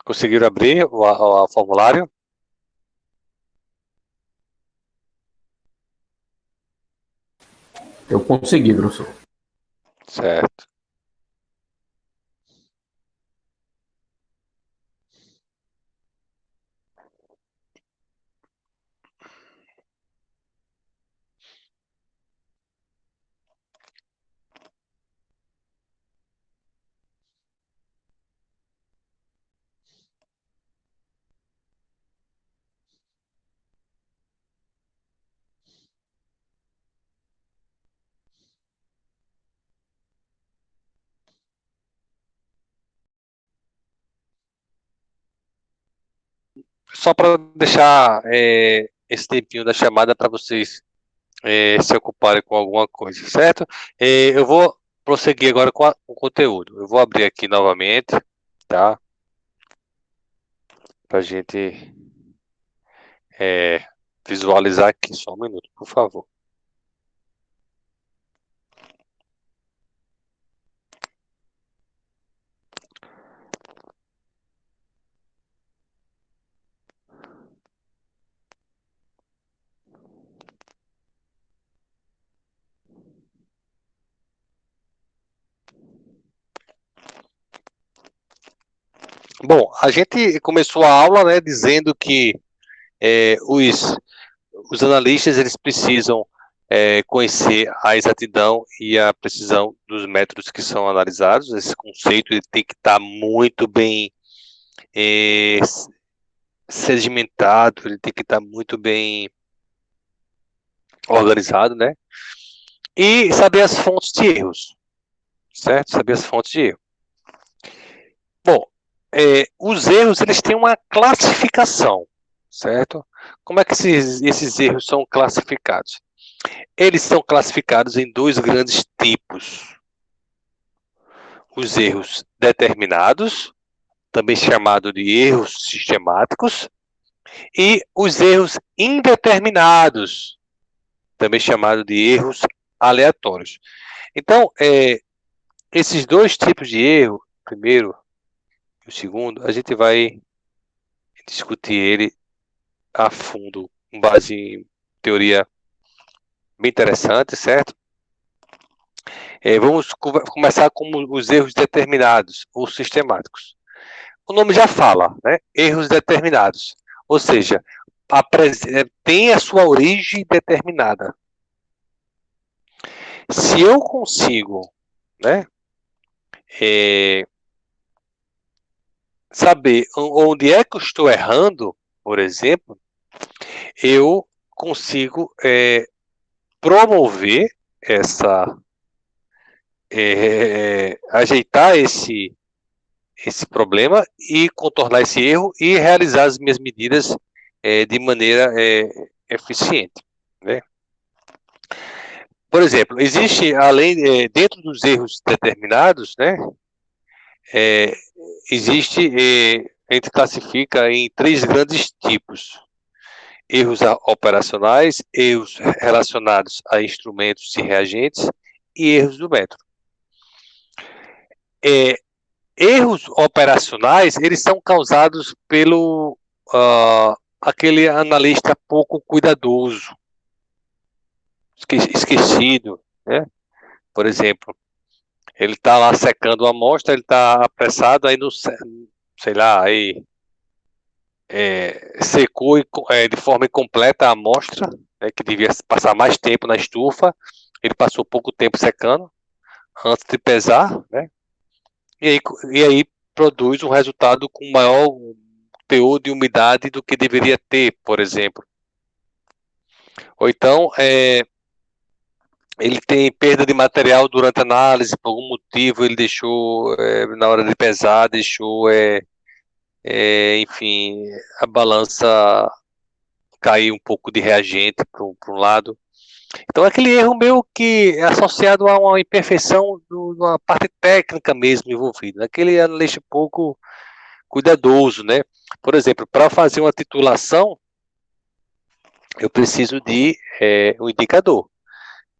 Conseguiram abrir o formulário? Eu consegui, professor. Certo. Só para deixar esse tempinho da chamada para vocês se ocuparem com alguma coisa, certo? Eu vou prosseguir agora com o conteúdo. Eu vou abrir aqui novamente, tá? Para a gente visualizar aqui. Só um minuto, por favor. Bom, a gente começou a aula, né, dizendo que os analistas eles precisam conhecer a exatidão e a precisão dos métodos que são analisados. Esse conceito ele tem que estar muito bem sedimentado, ele tem que estar muito bem organizado, né? E saber as fontes de erros, certo? Saber as fontes de erro. Bom, os erros eles têm uma classificação, certo? Como é que esses erros são classificados? Eles são classificados em 2 grandes tipos. Os erros determinados, também chamado de erros sistemáticos, e os erros indeterminados, também chamado de erros aleatórios. Então, esses 2 tipos de erro, o primeiro e o segundo, a gente vai discutir ele a fundo, com base em teoria bem interessante, certo? Vamos começar com os erros determinados ou sistemáticos. O nome já fala, né? Erros determinados. Ou seja, tem a sua origem determinada. Se eu consigo, né, saber onde é que eu estou errando, por exemplo, eu consigo promover ajeitar esse problema e contornar esse erro e realizar as minhas medidas de maneira eficiente, né? Por exemplo, existe, dentro dos erros determinados, né, existe, a gente classifica em 3 grandes tipos. erros operacionais, erros relacionados a instrumentos e reagentes e erros do método. Erros operacionais, eles são causados pelo aquele analista pouco cuidadoso, esquecido, né? Por exemplo, ele está lá secando a amostra, ele está apressado, aí sei lá, aí secou de forma incompleta a amostra, né, que devia passar mais tempo na estufa, ele passou pouco tempo secando antes de pesar, né? E aí produz um resultado com maior teor de umidade do que deveria ter, por exemplo. Ou então, ele tem perda de material durante a análise, por algum motivo ele deixou, na hora de pesar, deixou, enfim, a balança cair um pouco de reagente para um lado. Então, aquele erro meio que é associado a uma imperfeição de uma parte técnica mesmo envolvida. Aquele analista pouco cuidadoso, né? Por exemplo, para fazer uma titulação, eu preciso de um indicador.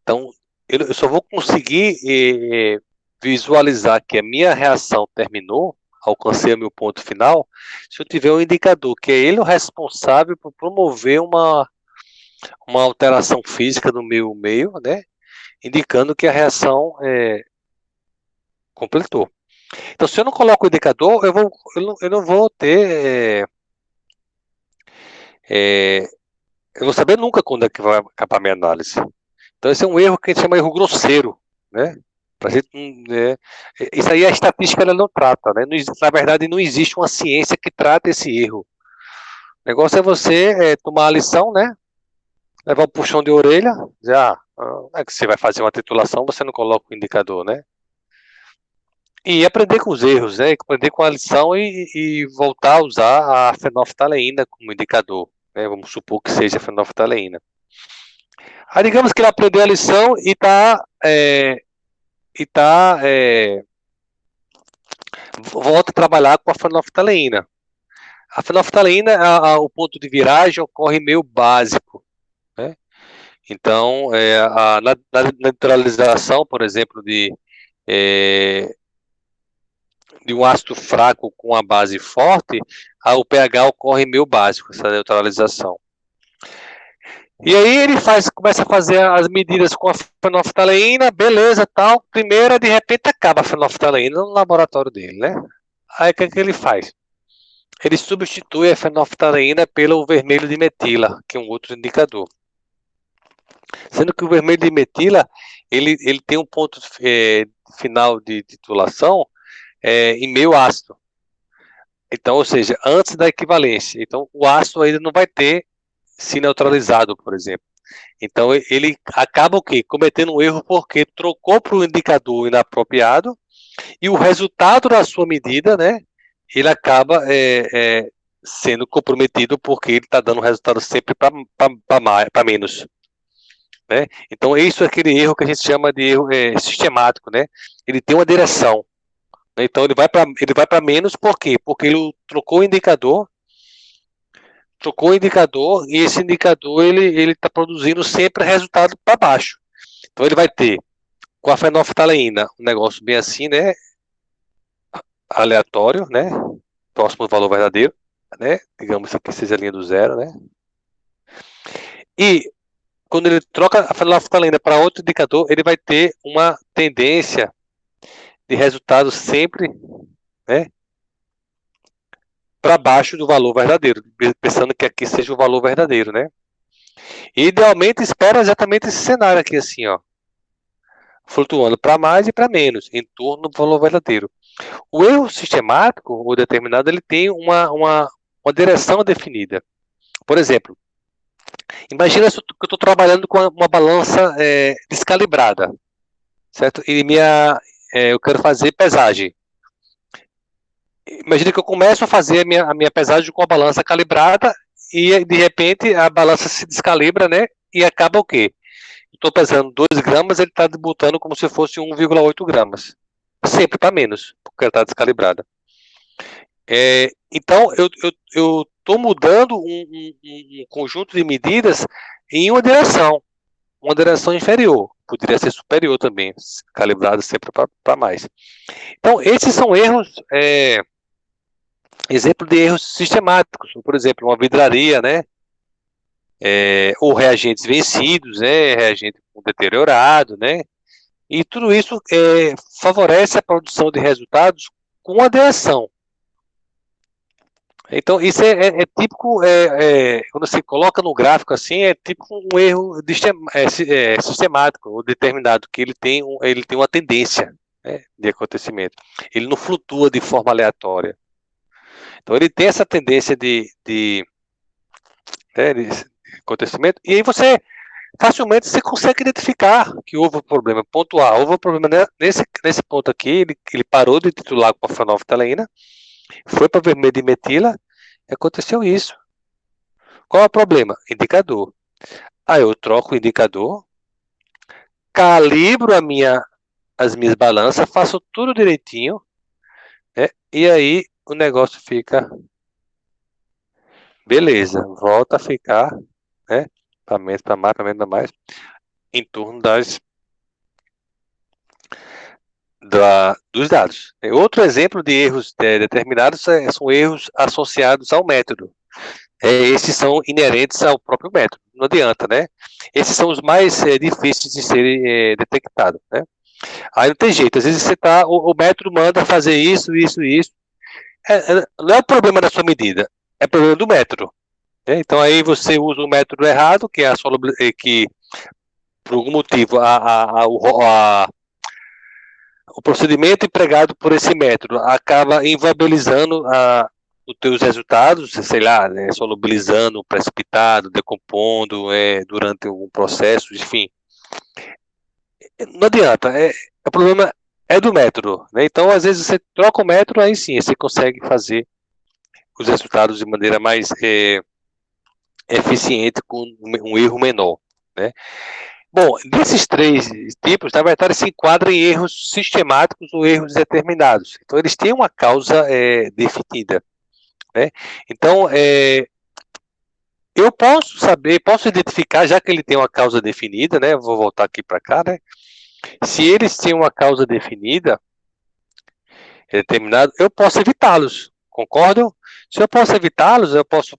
Então, eu só vou conseguir visualizar que a minha reação terminou, alcancei o meu ponto final, se eu tiver um indicador, que é ele o responsável por promover uma alteração física no meu meio, né? Indicando que a reação completou. Então, se eu não coloco o indicador, eu não vou ter... eu vou saber nunca quando é que vai acabar a minha análise. Então, esse é um erro que a gente chama de erro grosseiro, né? Pra gente, isso aí a estatística ela não trata, né? Na verdade, não existe uma ciência que trata esse erro. O negócio é você tomar a lição, né? Levar um puxão de orelha, já é que você vai fazer uma titulação, você não coloca o indicador, né? E aprender com os erros, né? Aprender com a lição e voltar a usar a fenolftaleína como indicador, né? Vamos supor que seja a fenolftaleína. Aí digamos que ele aprendeu a lição e volta a trabalhar com a fenolftaleína. A fenolftaleína, o ponto de viragem ocorre meio básico, né? Então, na neutralização, por exemplo, de um ácido fraco com a base forte, o pH ocorre meio básico, essa neutralização. E aí ele começa a fazer as medidas com a fenolftaleína, beleza, tal. Primeira, de repente, acaba a fenolftaleína no laboratório dele, né? Aí o que ele faz? Ele substitui a fenolftaleína pelo vermelho de metila, que é um outro indicador. Sendo que o vermelho de metila, ele tem um ponto final de titulação em meio ácido. Então, ou seja, antes da equivalência. Então, o ácido ainda não vai ter se neutralizado, por exemplo. Então, ele acaba o quê? Cometendo um erro porque trocou para o indicador inapropriado e o resultado da sua medida, né, ele acaba sendo comprometido porque ele está dando resultado sempre para menos. Né? Então, isso é aquele erro que a gente chama de erro sistemático, né? Ele tem uma direção. Né? Então, ele vai para menos por quê? Porque ele trocou o indicador e esse indicador ele está produzindo sempre resultado para baixo. Então, ele vai ter, com a fenolftaleína, um negócio bem assim, né? Aleatório, né? Próximo do valor verdadeiro, né? Digamos que seja a linha do zero, né? E quando ele troca a fenolftaleína para outro indicador, ele vai ter uma tendência de resultado sempre, né, para baixo do valor verdadeiro, pensando que aqui seja o valor verdadeiro, né? E idealmente espera exatamente esse cenário aqui assim, ó, flutuando para mais e para menos, em torno do valor verdadeiro. O erro sistemático ou determinado, ele tem uma direção definida. Por exemplo, imagina que eu estou trabalhando com uma balança descalibrada, certo? E eu quero fazer pesagem. Imagina que eu começo a fazer a minha pesagem com a balança calibrada e de repente a balança se descalibra, né? E acaba o quê? Estou pesando 2 gramas, ele está botando como se fosse 1,8 gramas. Sempre para menos, porque ela está descalibrada. Então, eu estou mudando um conjunto de medidas em uma direção inferior. Poderia ser superior também, calibrado sempre para mais. Então, esses são erros, exemplo de erros sistemáticos. Por exemplo, uma vidraria, né? Ou reagentes vencidos, né? Reagente deteriorado, né? E tudo isso favorece a produção de resultados com a direção. Então, isso é típico, quando você coloca no gráfico assim, é típico um erro sistemático ou determinado, que ele tem uma tendência, né, de acontecimento. Ele não flutua de forma aleatória. Então, ele tem essa tendência de acontecimento, e aí facilmente você consegue identificar que houve um problema, pontuar, houve um problema nesse ponto aqui, ele parou de titular com a fenolftaleína, foi para vermelho de metila, e aconteceu isso. Qual é o problema? Indicador. Aí eu troco o indicador, calibro as minhas balanças, faço tudo direitinho, né? E aí o negócio fica beleza, volta a ficar, né? Para menos, para mais, em torno dos dados. Outro exemplo de erros determinados são erros associados ao método. Esses são inerentes ao próprio método, não adianta, né? Esses são os mais difíceis de serem detectados, né? Aí não tem jeito, às vezes o método manda fazer isso. Não é o problema da sua medida, é problema do método, né? Então aí você usa o método errado, que é que por algum motivo o procedimento empregado por esse método acaba inviabilizando os teus resultados, sei lá, né, solubilizando, precipitado, decompondo durante um processo, enfim. Não adianta, o problema é do método, né? Então, às vezes, você troca o método, aí sim, você consegue fazer os resultados de maneira mais eficiente, com um erro menor, né? Bom, desses três tipos, na verdade, se enquadram em erros sistemáticos ou erros determinados. Então, eles têm uma causa definida, né? Então, eu posso identificar, já que ele tem uma causa definida, né? Vou voltar aqui para cá, né? Se eles têm uma causa definida, determinado, eu posso evitá-los, concordam? Se eu posso evitá-los, eu posso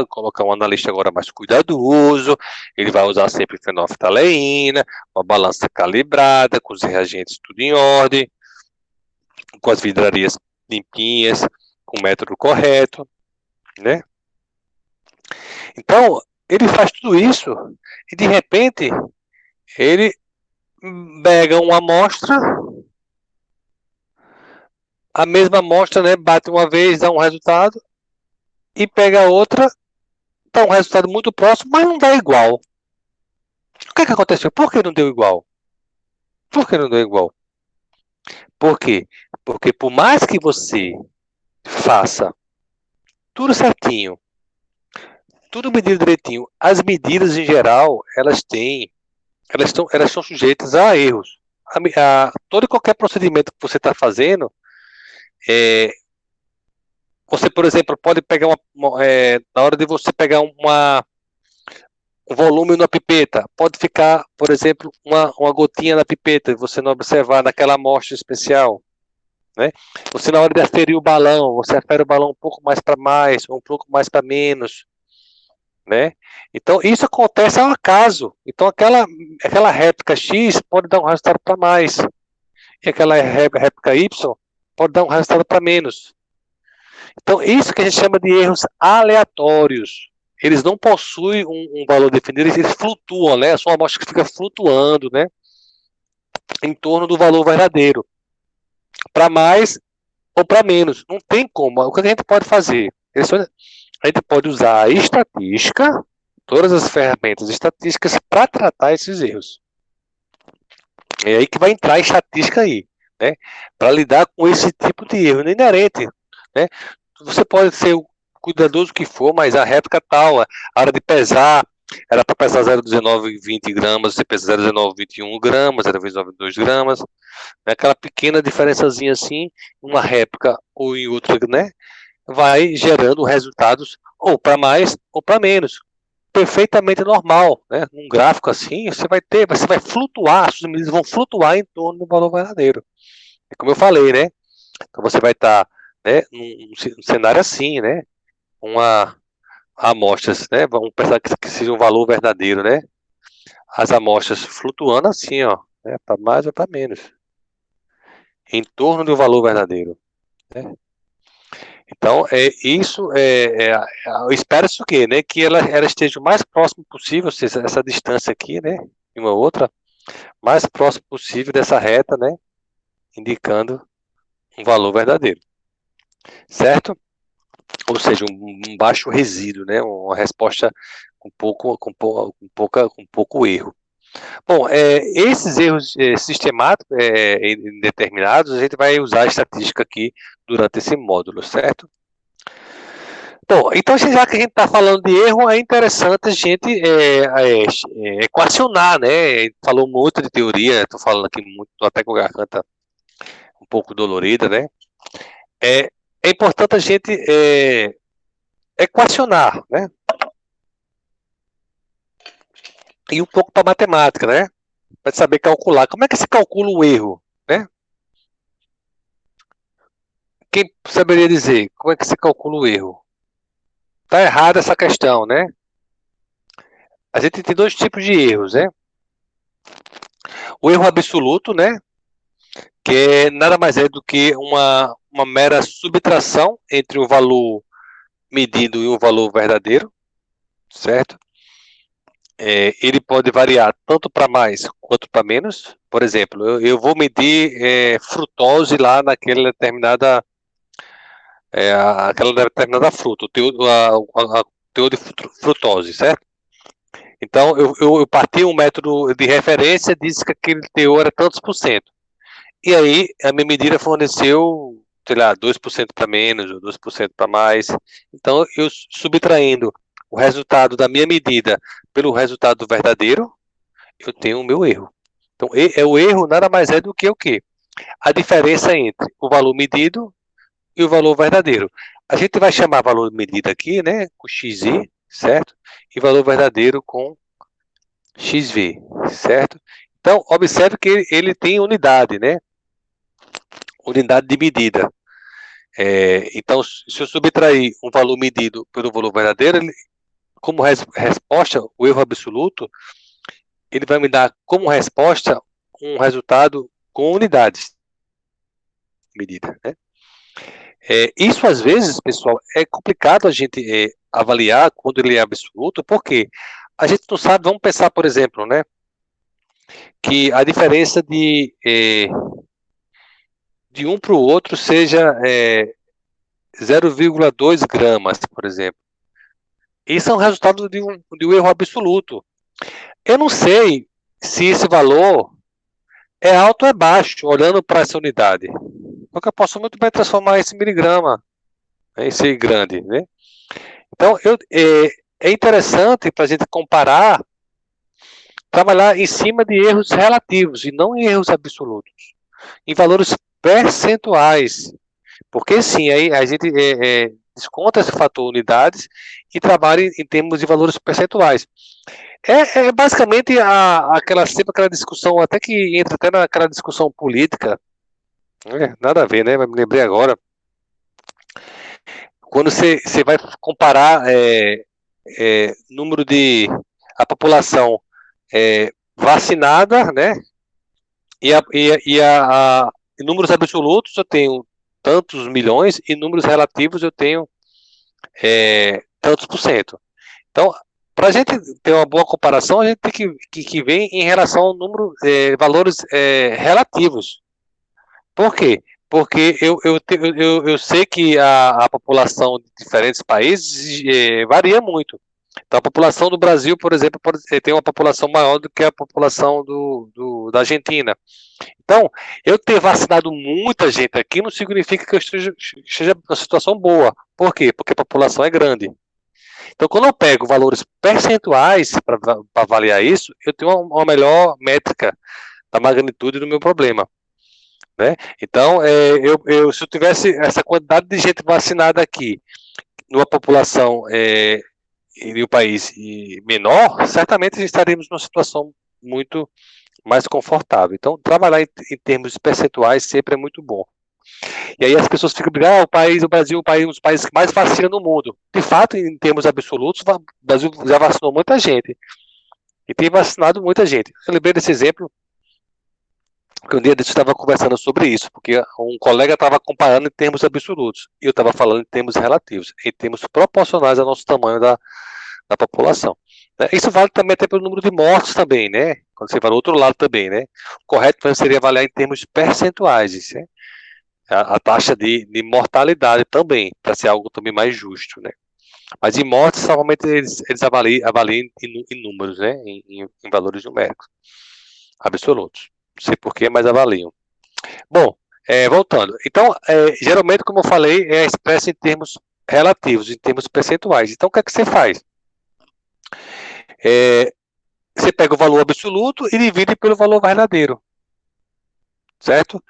colocar um analista agora mais cuidadoso, ele vai usar sempre fenolftaleína, uma balança calibrada, com os reagentes tudo em ordem, com as vidrarias limpinhas, com o método correto, né? Então, ele faz tudo isso e, de repente, ele pega uma amostra, a mesma amostra, né, bate uma vez, dá um resultado, e pega outra, dá um resultado muito próximo, mas não dá igual. O que aconteceu? Por que não deu igual? Por que não deu igual? Por quê? Porque por mais que você faça tudo certinho, tudo medido direitinho, as medidas em geral, elas são sujeitas a erros. Todo e qualquer procedimento que você está fazendo, você, por exemplo, pode pegar na hora de você pegar um volume na pipeta, pode ficar, por exemplo, uma gotinha na pipeta, e você não observar naquela amostra especial, né? Você, na hora de aferir o balão, você afere o balão um pouco mais para mais, ou um pouco mais para menos, né? Então, isso acontece ao acaso. Então, aquela réplica X pode dar um resultado para mais, e aquela réplica Y pode dar um resultado para menos. Então, isso que a gente chama de erros aleatórios. Eles não possuem um valor definido, eles flutuam, né? São uma amostra que fica flutuando, né? Em torno do valor verdadeiro. Para mais ou para menos. Não tem como. O que a gente pode fazer? A gente pode usar a estatística, todas as ferramentas estatísticas, para tratar esses erros. É aí que vai entrar a estatística aí, né? Para lidar com esse tipo de erro inerente, né? Você pode ser cuidadoso que for, mas a réplica tal, a hora de pesar, era para pesar 0,1920 gramas, você pesa 0,1921 gramas, 0,22 gramas, né? Aquela pequena diferençazinha assim, uma réplica ou em outra, né? vai gerando resultados ou para mais ou para menos. Perfeitamente normal, né? Num gráfico assim, você vai flutuar, as suas medidas vão flutuar em torno do valor verdadeiro. É como eu falei, né? Então você vai estar, né, num cenário assim, né? Uma amostras, né? Vamos pensar que seja um valor verdadeiro, né? As amostras flutuando assim, ó, né? Para mais ou para menos, em torno do valor verdadeiro, né? Então, espera-se o quê, né? Que ela esteja o mais próximo possível, ou seja, essa distância aqui, né? E uma outra, mais próximo possível dessa reta, né? Indicando um valor verdadeiro, certo? Ou seja, um baixo resíduo, né? Uma resposta com pouco erro. Bom, esses erros sistemáticos indeterminados, a gente vai usar a estatística aqui durante esse módulo, certo? Bom, então já que a gente está falando de erro, é interessante a gente equacionar, né? A gente falou muito de teoria, estou falando aqui muito, tô até com a garganta um pouco dolorida, né? É importante a gente equacionar, né? E um pouco para matemática, né? Para saber calcular. Como é que se calcula o erro, né? Quem saberia dizer como é que se calcula o erro? Está errada essa questão, né? A gente tem dois tipos de erros, né? O erro absoluto, né? Que nada mais é do que uma mera subtração entre o valor medido e o valor verdadeiro, certo? Ele pode variar tanto para mais quanto para menos. Por exemplo, eu vou medir frutose lá naquela determinada aquela determinada fruta, o teor de frutose, certo? Então, eu parti um método de referência, disse que aquele teor era tantos por cento. E aí, a minha medida forneceu, sei lá, 2% para menos, ou 2% para mais. Então, eu subtraindo o resultado da minha medida pelo resultado verdadeiro, eu tenho o meu erro. Então, o erro nada mais é do que o quê? A diferença entre o valor medido e o valor verdadeiro. A gente vai chamar valor medido aqui, né, com XI, certo? E valor verdadeiro com XV, certo? Então, observe que ele tem unidade, né? Unidade de medida. Então, se eu subtrair um valor medido pelo valor verdadeiro, como resposta, o erro absoluto, ele vai me dar como resposta um resultado com unidades de medida, né? Isso, às vezes, pessoal, é complicado a gente avaliar quando ele é absoluto, porque a gente não sabe, vamos pensar, por exemplo, né, que a diferença de um para o outro seja 0,2 gramas, por exemplo. Isso é um resultado de um erro absoluto. Eu não sei se esse valor é alto ou é baixo, olhando para essa unidade. Porque eu posso muito bem transformar esse miligrama em esse grande, né? Então, é interessante para a gente comparar, trabalhar em cima de erros relativos e não em erros absolutos, em valores percentuais. Porque sim, aí a gente desconta esse fator unidades e trabalha em termos de valores percentuais. Basicamente sempre aquela discussão, até que entra até naquela discussão política, nada a ver, né? Mas me lembrei agora. Quando você vai comparar número de a população vacinada, né? Em números absolutos eu tenho tantos milhões e números relativos eu tenho tantos por cento. Então, para a gente ter uma boa comparação, a gente tem que ver em relação ao número, valores relativos. Por quê? Porque eu sei que a população de diferentes países varia muito. Então, a população do Brasil, por exemplo, tem uma população maior do que a população da Argentina. Então, eu ter vacinado muita gente aqui não significa que eu esteja numa situação boa. Por quê? Porque a população é grande. Então, quando eu pego valores percentuais para avaliar isso, eu tenho uma melhor métrica da magnitude do meu problema. né? Então, se eu tivesse essa quantidade de gente vacinada aqui, numa população em um país menor, certamente estaríamos numa situação muito mais confortável. Então, trabalhar em termos percentuais sempre é muito bom. E aí as pessoas ficam brigando, o Brasil é um dos países que mais vacina no mundo. De fato, em termos absolutos, o Brasil já vacinou muita gente. E tem vacinado muita gente. Eu lembrei desse exemplo, porque um dia eu estava conversando sobre isso, porque um colega estava comparando em termos absolutos, e eu estava falando em termos relativos, em termos proporcionais ao nosso tamanho da população. Né? Isso vale também até pelo número de mortos também, né? Quando você vai do outro lado também, né? O correto seria avaliar em termos percentuais, né? A taxa de mortalidade também, para ser algo também mais justo, né? Mas em mortes, normalmente eles avaliam em números, né? Em valores numéricos, absolutos. Não sei porquê, mas avaliam. Bom, voltando. Então, geralmente, como eu falei, é expresso em termos relativos, em termos percentuais. Então, o que é que você faz? Você pega o valor absoluto e divide pelo valor verdadeiro. Certo?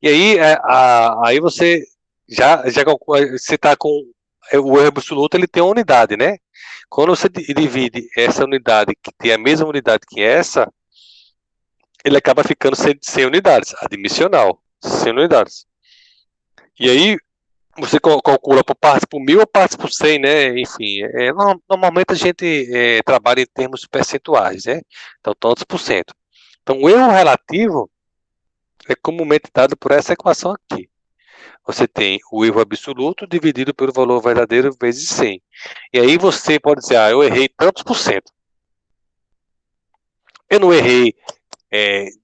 E aí, aí você já você está com o erro absoluto, ele tem uma unidade, né? Quando você divide essa unidade, que tem a mesma unidade que essa, ele acaba ficando sem unidades, admissional, sem unidades. E aí, você calcula por partes por 1000 ou partes por 100, né? Enfim, normalmente a gente trabalha em termos percentuais, né? Então, tantos por cento. Então, o erro relativo é comumente dado por essa equação aqui. Você tem o erro absoluto dividido pelo valor verdadeiro vezes 100. E aí você pode dizer, eu errei tantos por cento. Eu não errei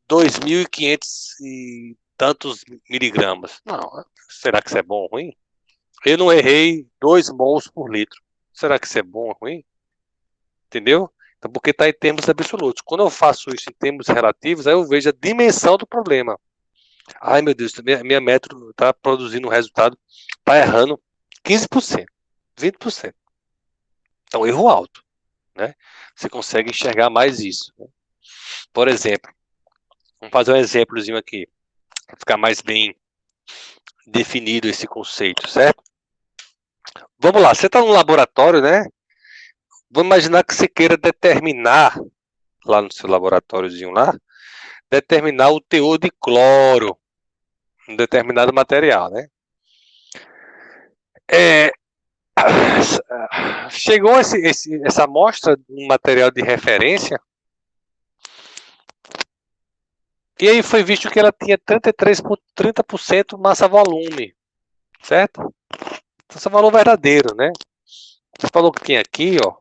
2.500 e tantos miligramas. Não, será que isso é bom ou ruim? Eu não errei 2 mols por litro. Será que isso é bom ou ruim? Entendeu? Então, porque está em termos absolutos. Quando eu faço isso em termos relativos, aí eu vejo a dimensão do problema. Ai, meu Deus, minha metro está produzindo um resultado, está errando 15%, 20%. Então, erro alto, né? Você consegue enxergar mais isso, né? Por exemplo, vamos fazer um exemplozinho aqui, para ficar mais bem definido esse conceito, certo? Vamos lá, você está no laboratório, né? Vamos imaginar que você queira determinar, lá no seu laboratóriozinho lá, determinar o teor de cloro em um determinado material, né? Chegou essa amostra de um material de referência, e aí foi visto que ela tinha 30% massa-volume, certo? Então, esse é o valor verdadeiro, né? Esse valor que tem aqui, ó,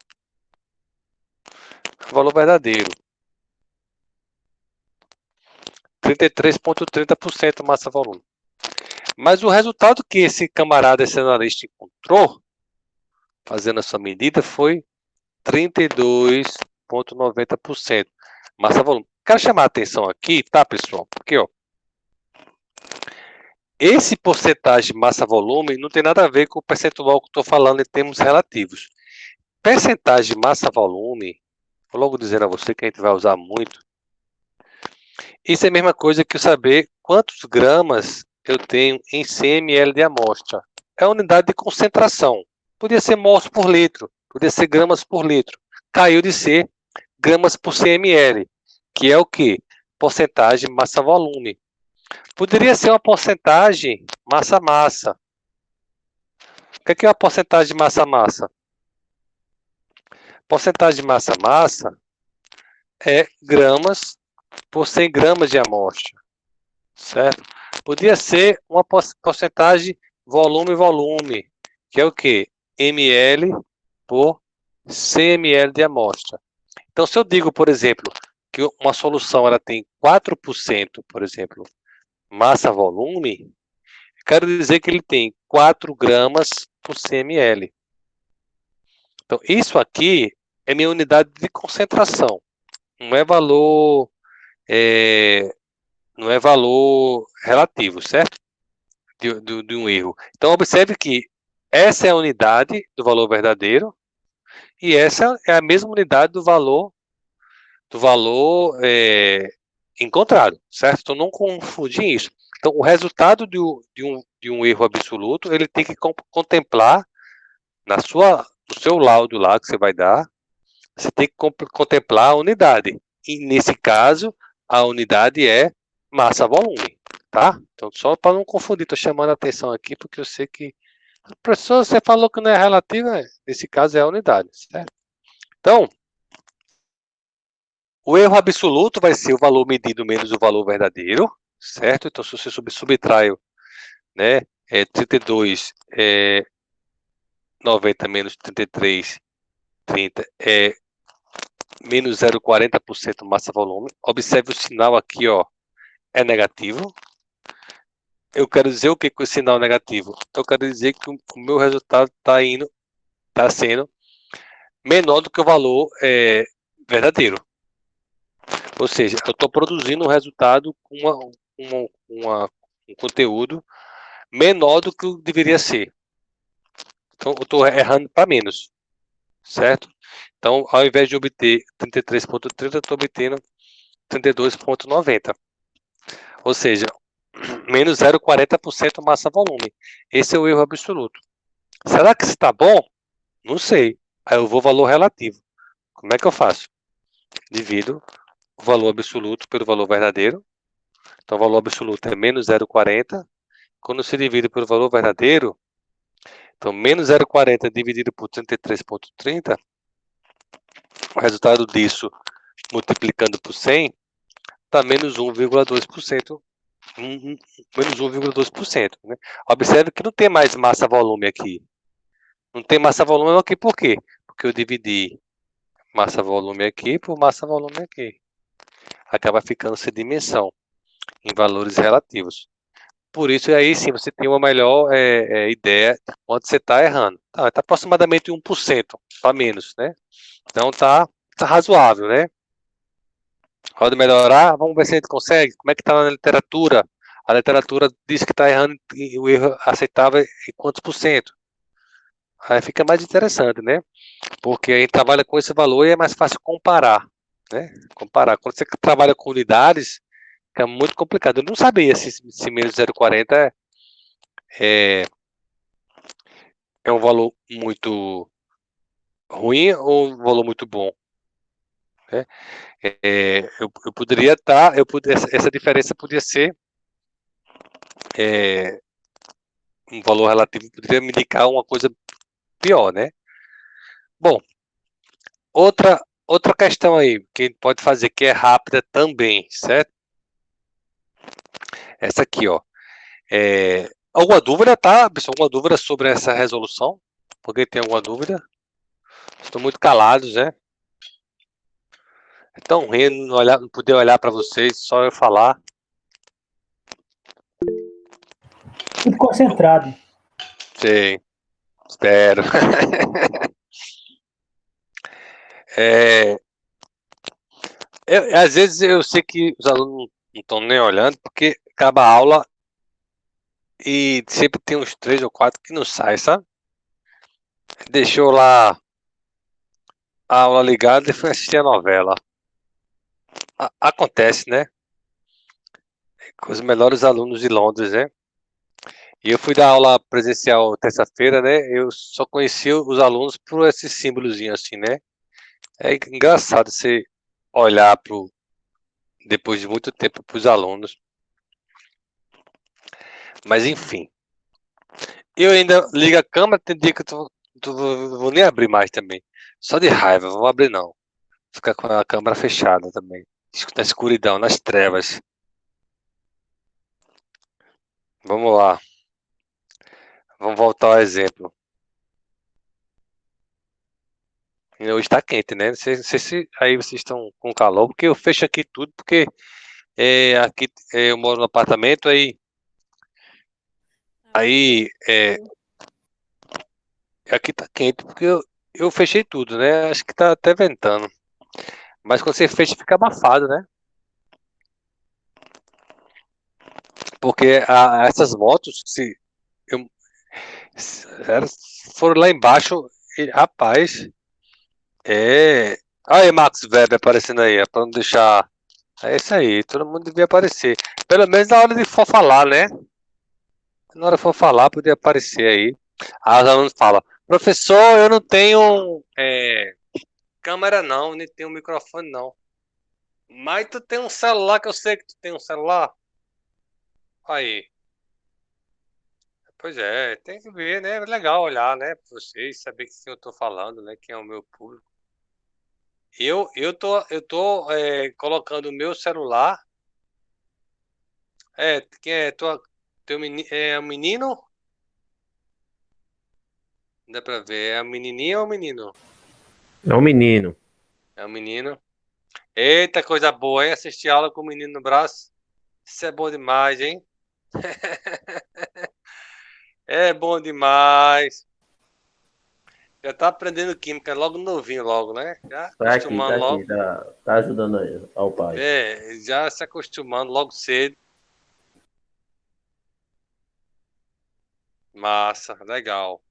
é o valor verdadeiro. 33,30% massa-volume. Mas o resultado que esse camarada, esse analista encontrou, fazendo essa medida, foi 32,90% massa-volume. Quero chamar a atenção aqui, tá, pessoal? Porque, ó, esse porcentagem massa-volume não tem nada a ver com o percentual que eu estou falando em termos relativos. Percentagem massa-volume, vou logo dizendo a você que a gente vai usar muito, isso é a mesma coisa que eu saber quantos gramas eu tenho em 100 ml de amostra. É a unidade de concentração. Podia ser mols por litro, podia ser gramas por litro. Caiu de ser gramas por 100 ml, que é o quê? Porcentagem massa-volume. Poderia ser uma porcentagem massa-massa. O que é uma porcentagem massa-massa? Porcentagem de massa-massa é gramas por 100 gramas de amostra, certo? Podia ser uma porcentagem volume-volume, que é o quê? ml por 100 ml de amostra. Então, se eu digo, por exemplo, que uma solução ela tem 4%, por exemplo, massa-volume, quero dizer que ele tem 4 gramas por 100 ml. Então, isso aqui é minha unidade de concentração. Não é valor, não é valor relativo, certo? De um erro. Então, observe que essa é a unidade do valor verdadeiro e essa é a mesma unidade do valor encontrado, certo? Então, não confundir isso. Então, o resultado de um erro absoluto, ele tem que contemplar no seu laudo lá que você vai dar, você tem que contemplar a unidade. E nesse caso, a unidade é massa-volume, tá? Então, só para não confundir, estou chamando a atenção aqui, porque eu sei que professor, você falou que não é relativa, nesse caso é a unidade, certo? Então, o erro absoluto vai ser o valor medido menos o valor verdadeiro, certo? Então, se você subtrai, né, 32, 90 menos 33, 30, menos 0,40% massa-volume. Observe o sinal aqui, ó, é negativo. Eu quero dizer o que com o sinal negativo? Então, eu quero dizer que o meu resultado está sendo menor do que o valor verdadeiro. Ou seja, eu estou produzindo um resultado com um conteúdo menor do que deveria ser. Então, eu estou errando para menos, certo? Então, ao invés de obter 33,30, eu estou obtendo 32,90. Ou seja, menos 0,40% massa-volume. Esse é o erro absoluto. Será que isso está bom? Não sei. Aí eu vou valor relativo. Como é que eu faço? Divido o valor absoluto pelo valor verdadeiro. Então, o valor absoluto é menos 0,40. Quando se divide pelo valor verdadeiro, então, menos 0,40 dividido por 33,30, o resultado disso, multiplicando por 100, está menos 1,2%. Menos 1,2%. Né? Observe que não tem mais massa-volume aqui. Não tem massa-volume aqui por quê? Porque eu dividi massa-volume aqui por massa-volume aqui. Acaba ficando sem dimensão em valores relativos. Por isso, aí sim, você tem uma melhor ideia de quanto você está errando. Está aproximadamente 1%, para menos, né? Então, tá razoável, né? Pode melhorar? Vamos ver se a gente consegue. Como é que está na literatura? A literatura diz que está errando e o erro aceitável em quantos por cento? Aí fica mais interessante, né? Porque a gente trabalha com esse valor e é mais fácil comparar, né? Comparar. Quando você trabalha com unidades, fica muito complicado. Eu não sabia se menos 0,40 é, é um valor muito ruim ou um valor muito bom, né? Eu poderia estar, essa diferença podia ser um valor relativo, poderia me indicar uma coisa pior, né? Bom, outra questão aí que a gente pode fazer que é rápida também, certo? Essa aqui, ó. Alguma dúvida, tá, pessoal? Alguma dúvida sobre essa resolução? Alguém tem alguma dúvida? Estou muito calados, né? É tão ruim não poder olhar para vocês, só eu falar. Tudo concentrado. Sim, espero. Às vezes eu sei que os alunos não estão nem olhando, porque acaba a aula e sempre tem uns 3 ou 4 que não saem, sabe? Deixou lá a aula ligada e foi assistir a novela. Acontece, né? Com os melhores alunos de Londres, né? E eu fui dar aula presencial terça-feira, né? Eu só conheci os alunos por esse símbolozinho assim, né? É engraçado você olhar depois de muito tempo para os alunos. Mas enfim. Eu ainda ligo a câmera, tem dia que eu vou nem abrir mais também. Só de raiva, não vou abrir não. Ficar com a câmera fechada também. Na escuridão, nas trevas. Vamos lá. Vamos voltar ao exemplo. E hoje está quente, né? Não sei se aí vocês estão com calor, porque eu fecho aqui tudo, porque aqui eu moro no apartamento, aí aqui tá quente, porque eu fechei tudo, né? Acho que tá até ventando. Mas quando você fecha, fica abafado, né? Porque essas motos, elas foram lá embaixo, e, rapaz, Olha aí, Max Weber aparecendo aí, para não deixar É isso aí, todo mundo devia aparecer. Pelo menos na hora de for falar, né? Na hora que for falar, podia aparecer aí. Aí os alunos falam, professor, eu não tenho câmera não, nem tenho microfone não. Mas tu tem um celular, que eu sei que tu tem um celular. Aí. Pois é, tem que ver, né? É legal olhar, né? Pra vocês, saber quem eu tô falando, né? Quem é o meu público. Eu tô colocando o meu celular. Quem é? Teu menino, é um menino? Dá pra ver. É a menininha ou o menino? É um menino. É um menino. Eita, coisa boa, hein? Assistir aula com o menino no braço. Isso é bom demais, hein? É bom demais. Já tá aprendendo química logo novinho, logo, né? Já Tá acostumando aqui, logo. tá ajudando aí, ao pai. Já se acostumando logo cedo. Massa, legal.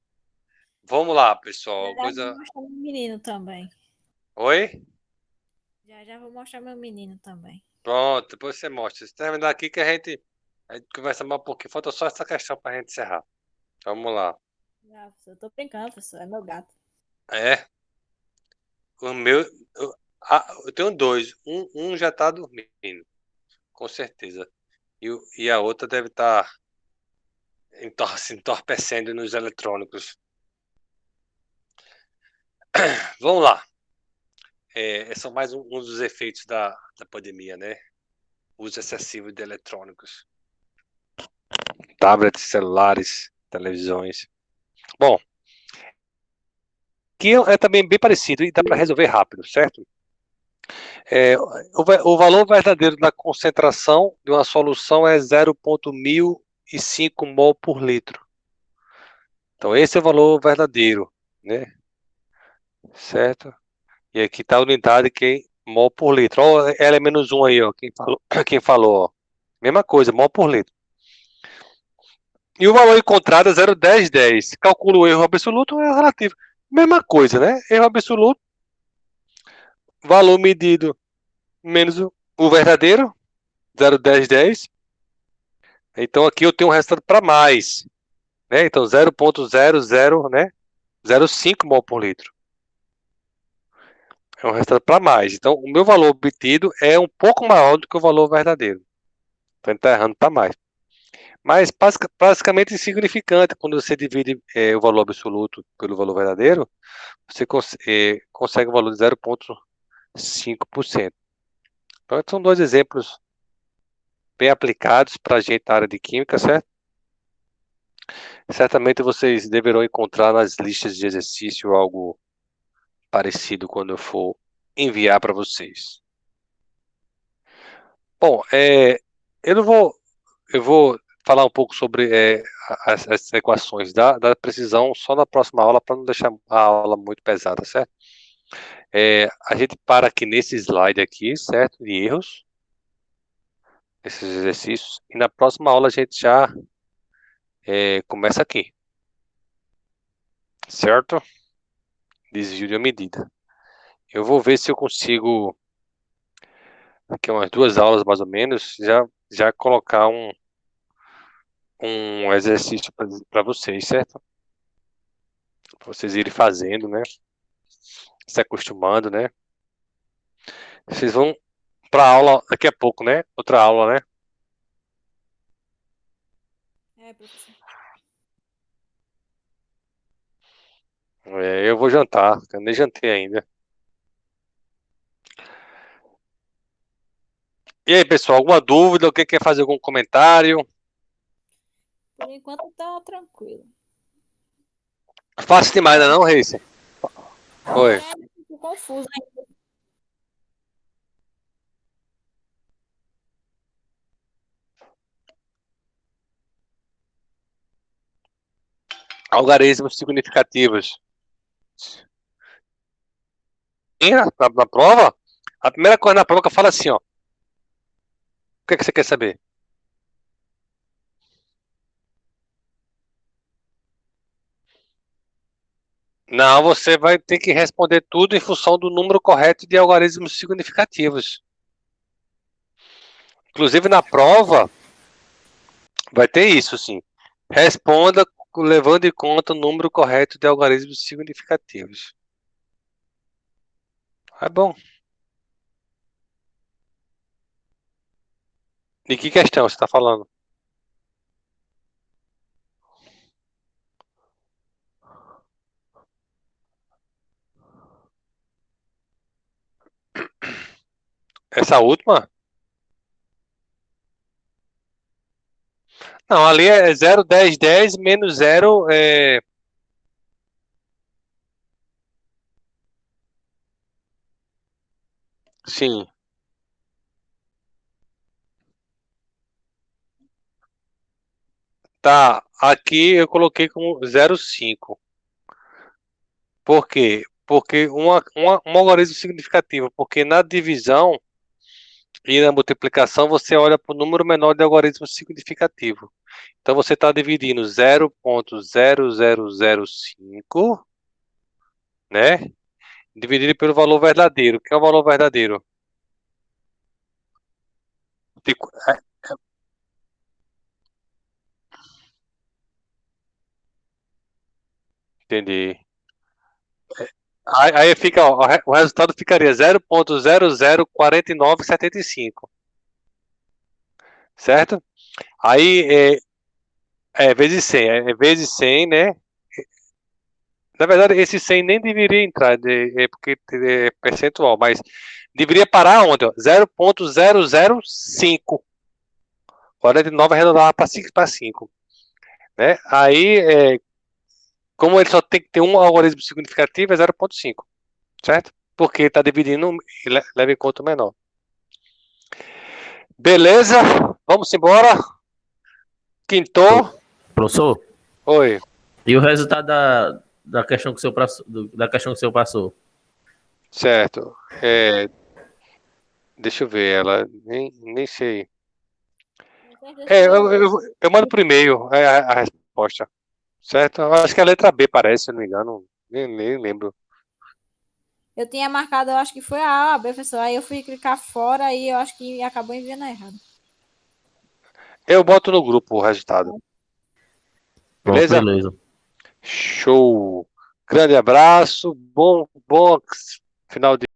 Vamos lá, Já pessoal. já vou Coisa. mostrar meu menino também. Oi? Já já vou mostrar meu menino também. Pronto, depois você mostra. Se terminar aqui que a gente conversa mais um pouquinho. Falta só essa questão pra gente encerrar. Vamos lá. Já, professor, eu tô brincando, professor. É meu gato. É, o meu. Eu tenho dois. Um já tá dormindo, com certeza. E a outra deve estar se entorpecendo nos eletrônicos. Vamos lá. São mais um dos efeitos da pandemia, né? Uso excessivo de eletrônicos. Tablets, celulares, televisões. Bom, que é também bem parecido e dá para resolver rápido, certo? O valor verdadeiro da concentração de uma solução é 0,1005 mol por litro. Então, esse é o valor verdadeiro, né? Certo? E aqui está a unidade que é mol por litro. Ó, L é menos um aí, ó. Quem falou, ó. Mesma coisa, mol por litro. E o valor encontrado é 0,1010. Calcula o erro absoluto ou erro relativo. Mesma coisa, né? Erro absoluto, valor medido menos o verdadeiro, 0,1010. Então aqui eu tenho um resultado para mais, né? Então 0,00, né? 0,5 mol por litro. É um resultado para mais. Então o meu valor obtido é um pouco maior do que o valor verdadeiro. Então ele está errando para mais. Mas basicamente insignificante quando você divide o valor absoluto pelo valor verdadeiro, você consegue o valor de 0,5%. Então são dois exemplos bem aplicados para a gente na área de química, certo? Certamente vocês deverão encontrar nas listas de exercício algo parecido quando eu for enviar para vocês. Bom, eu não vou, eu vou falar um pouco sobre as equações da precisão só na próxima aula para não deixar a aula muito pesada, certo? A gente para aqui nesse slide aqui, certo? De erros, esses exercícios, e na próxima aula a gente já começa aqui, certo? Desvio de medida. Eu vou ver se eu consigo, aqui umas 2 aulas mais ou menos, já colocar um exercício para vocês, certo? Pra vocês irem fazendo, né? Se acostumando, né? Vocês vão para aula daqui a pouco, né? Outra aula, né? É, professor. Eu vou jantar, eu nem jantei ainda. E aí, pessoal, alguma dúvida? Alguém quer fazer algum comentário? Por enquanto tá tranquilo. Fácil demais, não, Reis? Oi. Fico confuso ainda. Algarismos significativos. E na prova, a primeira coisa na prova que eu falo assim, ó. O que é que você quer saber? Não, você vai ter que responder tudo em função do número correto de algarismos significativos. Inclusive na prova vai ter isso, sim. Responda levando em conta o número correto de algarismos significativos. É bom. De que questão você está falando? Essa última? Não, ali é 0, 10, 10 menos 0 é. Sim. Tá. Aqui eu coloquei como 0,5. Por quê? Porque um algarismo significativo. Porque na divisão e na multiplicação você olha para o número menor de algarismo significativo. Então você está dividindo 0,0005, né? Dividido pelo valor verdadeiro. O que é o valor verdadeiro? Tipo, entendi. Aí fica, ó, o resultado ficaria 0,004975, certo? Aí vezes 100, vezes 100, né? Na verdade, esse 100 nem deveria entrar, porque é percentual, mas deveria parar onde? Ó? 0,005. 49 arredondava para 5, né? Aí, como ele só tem que ter um algarismo significativo, é 0,5, certo? Porque está dividindo e leva em conta o menor. Beleza? Vamos embora. Quintou. Professor, Oi. e o resultado da questão que o senhor passou? Certo. Deixa eu ver ela. Nem sei. Eu mando por e-mail a resposta. Certo? Eu acho que é a letra B, parece, se eu não me engano. Nem lembro. Eu tinha marcado, eu acho que foi a A ou a B, professor. Aí eu fui clicar fora e eu acho que acabou enviando errado. Eu boto no grupo o resultado. Pronto, Beleza? beleza. Show. Grande abraço. Bom final de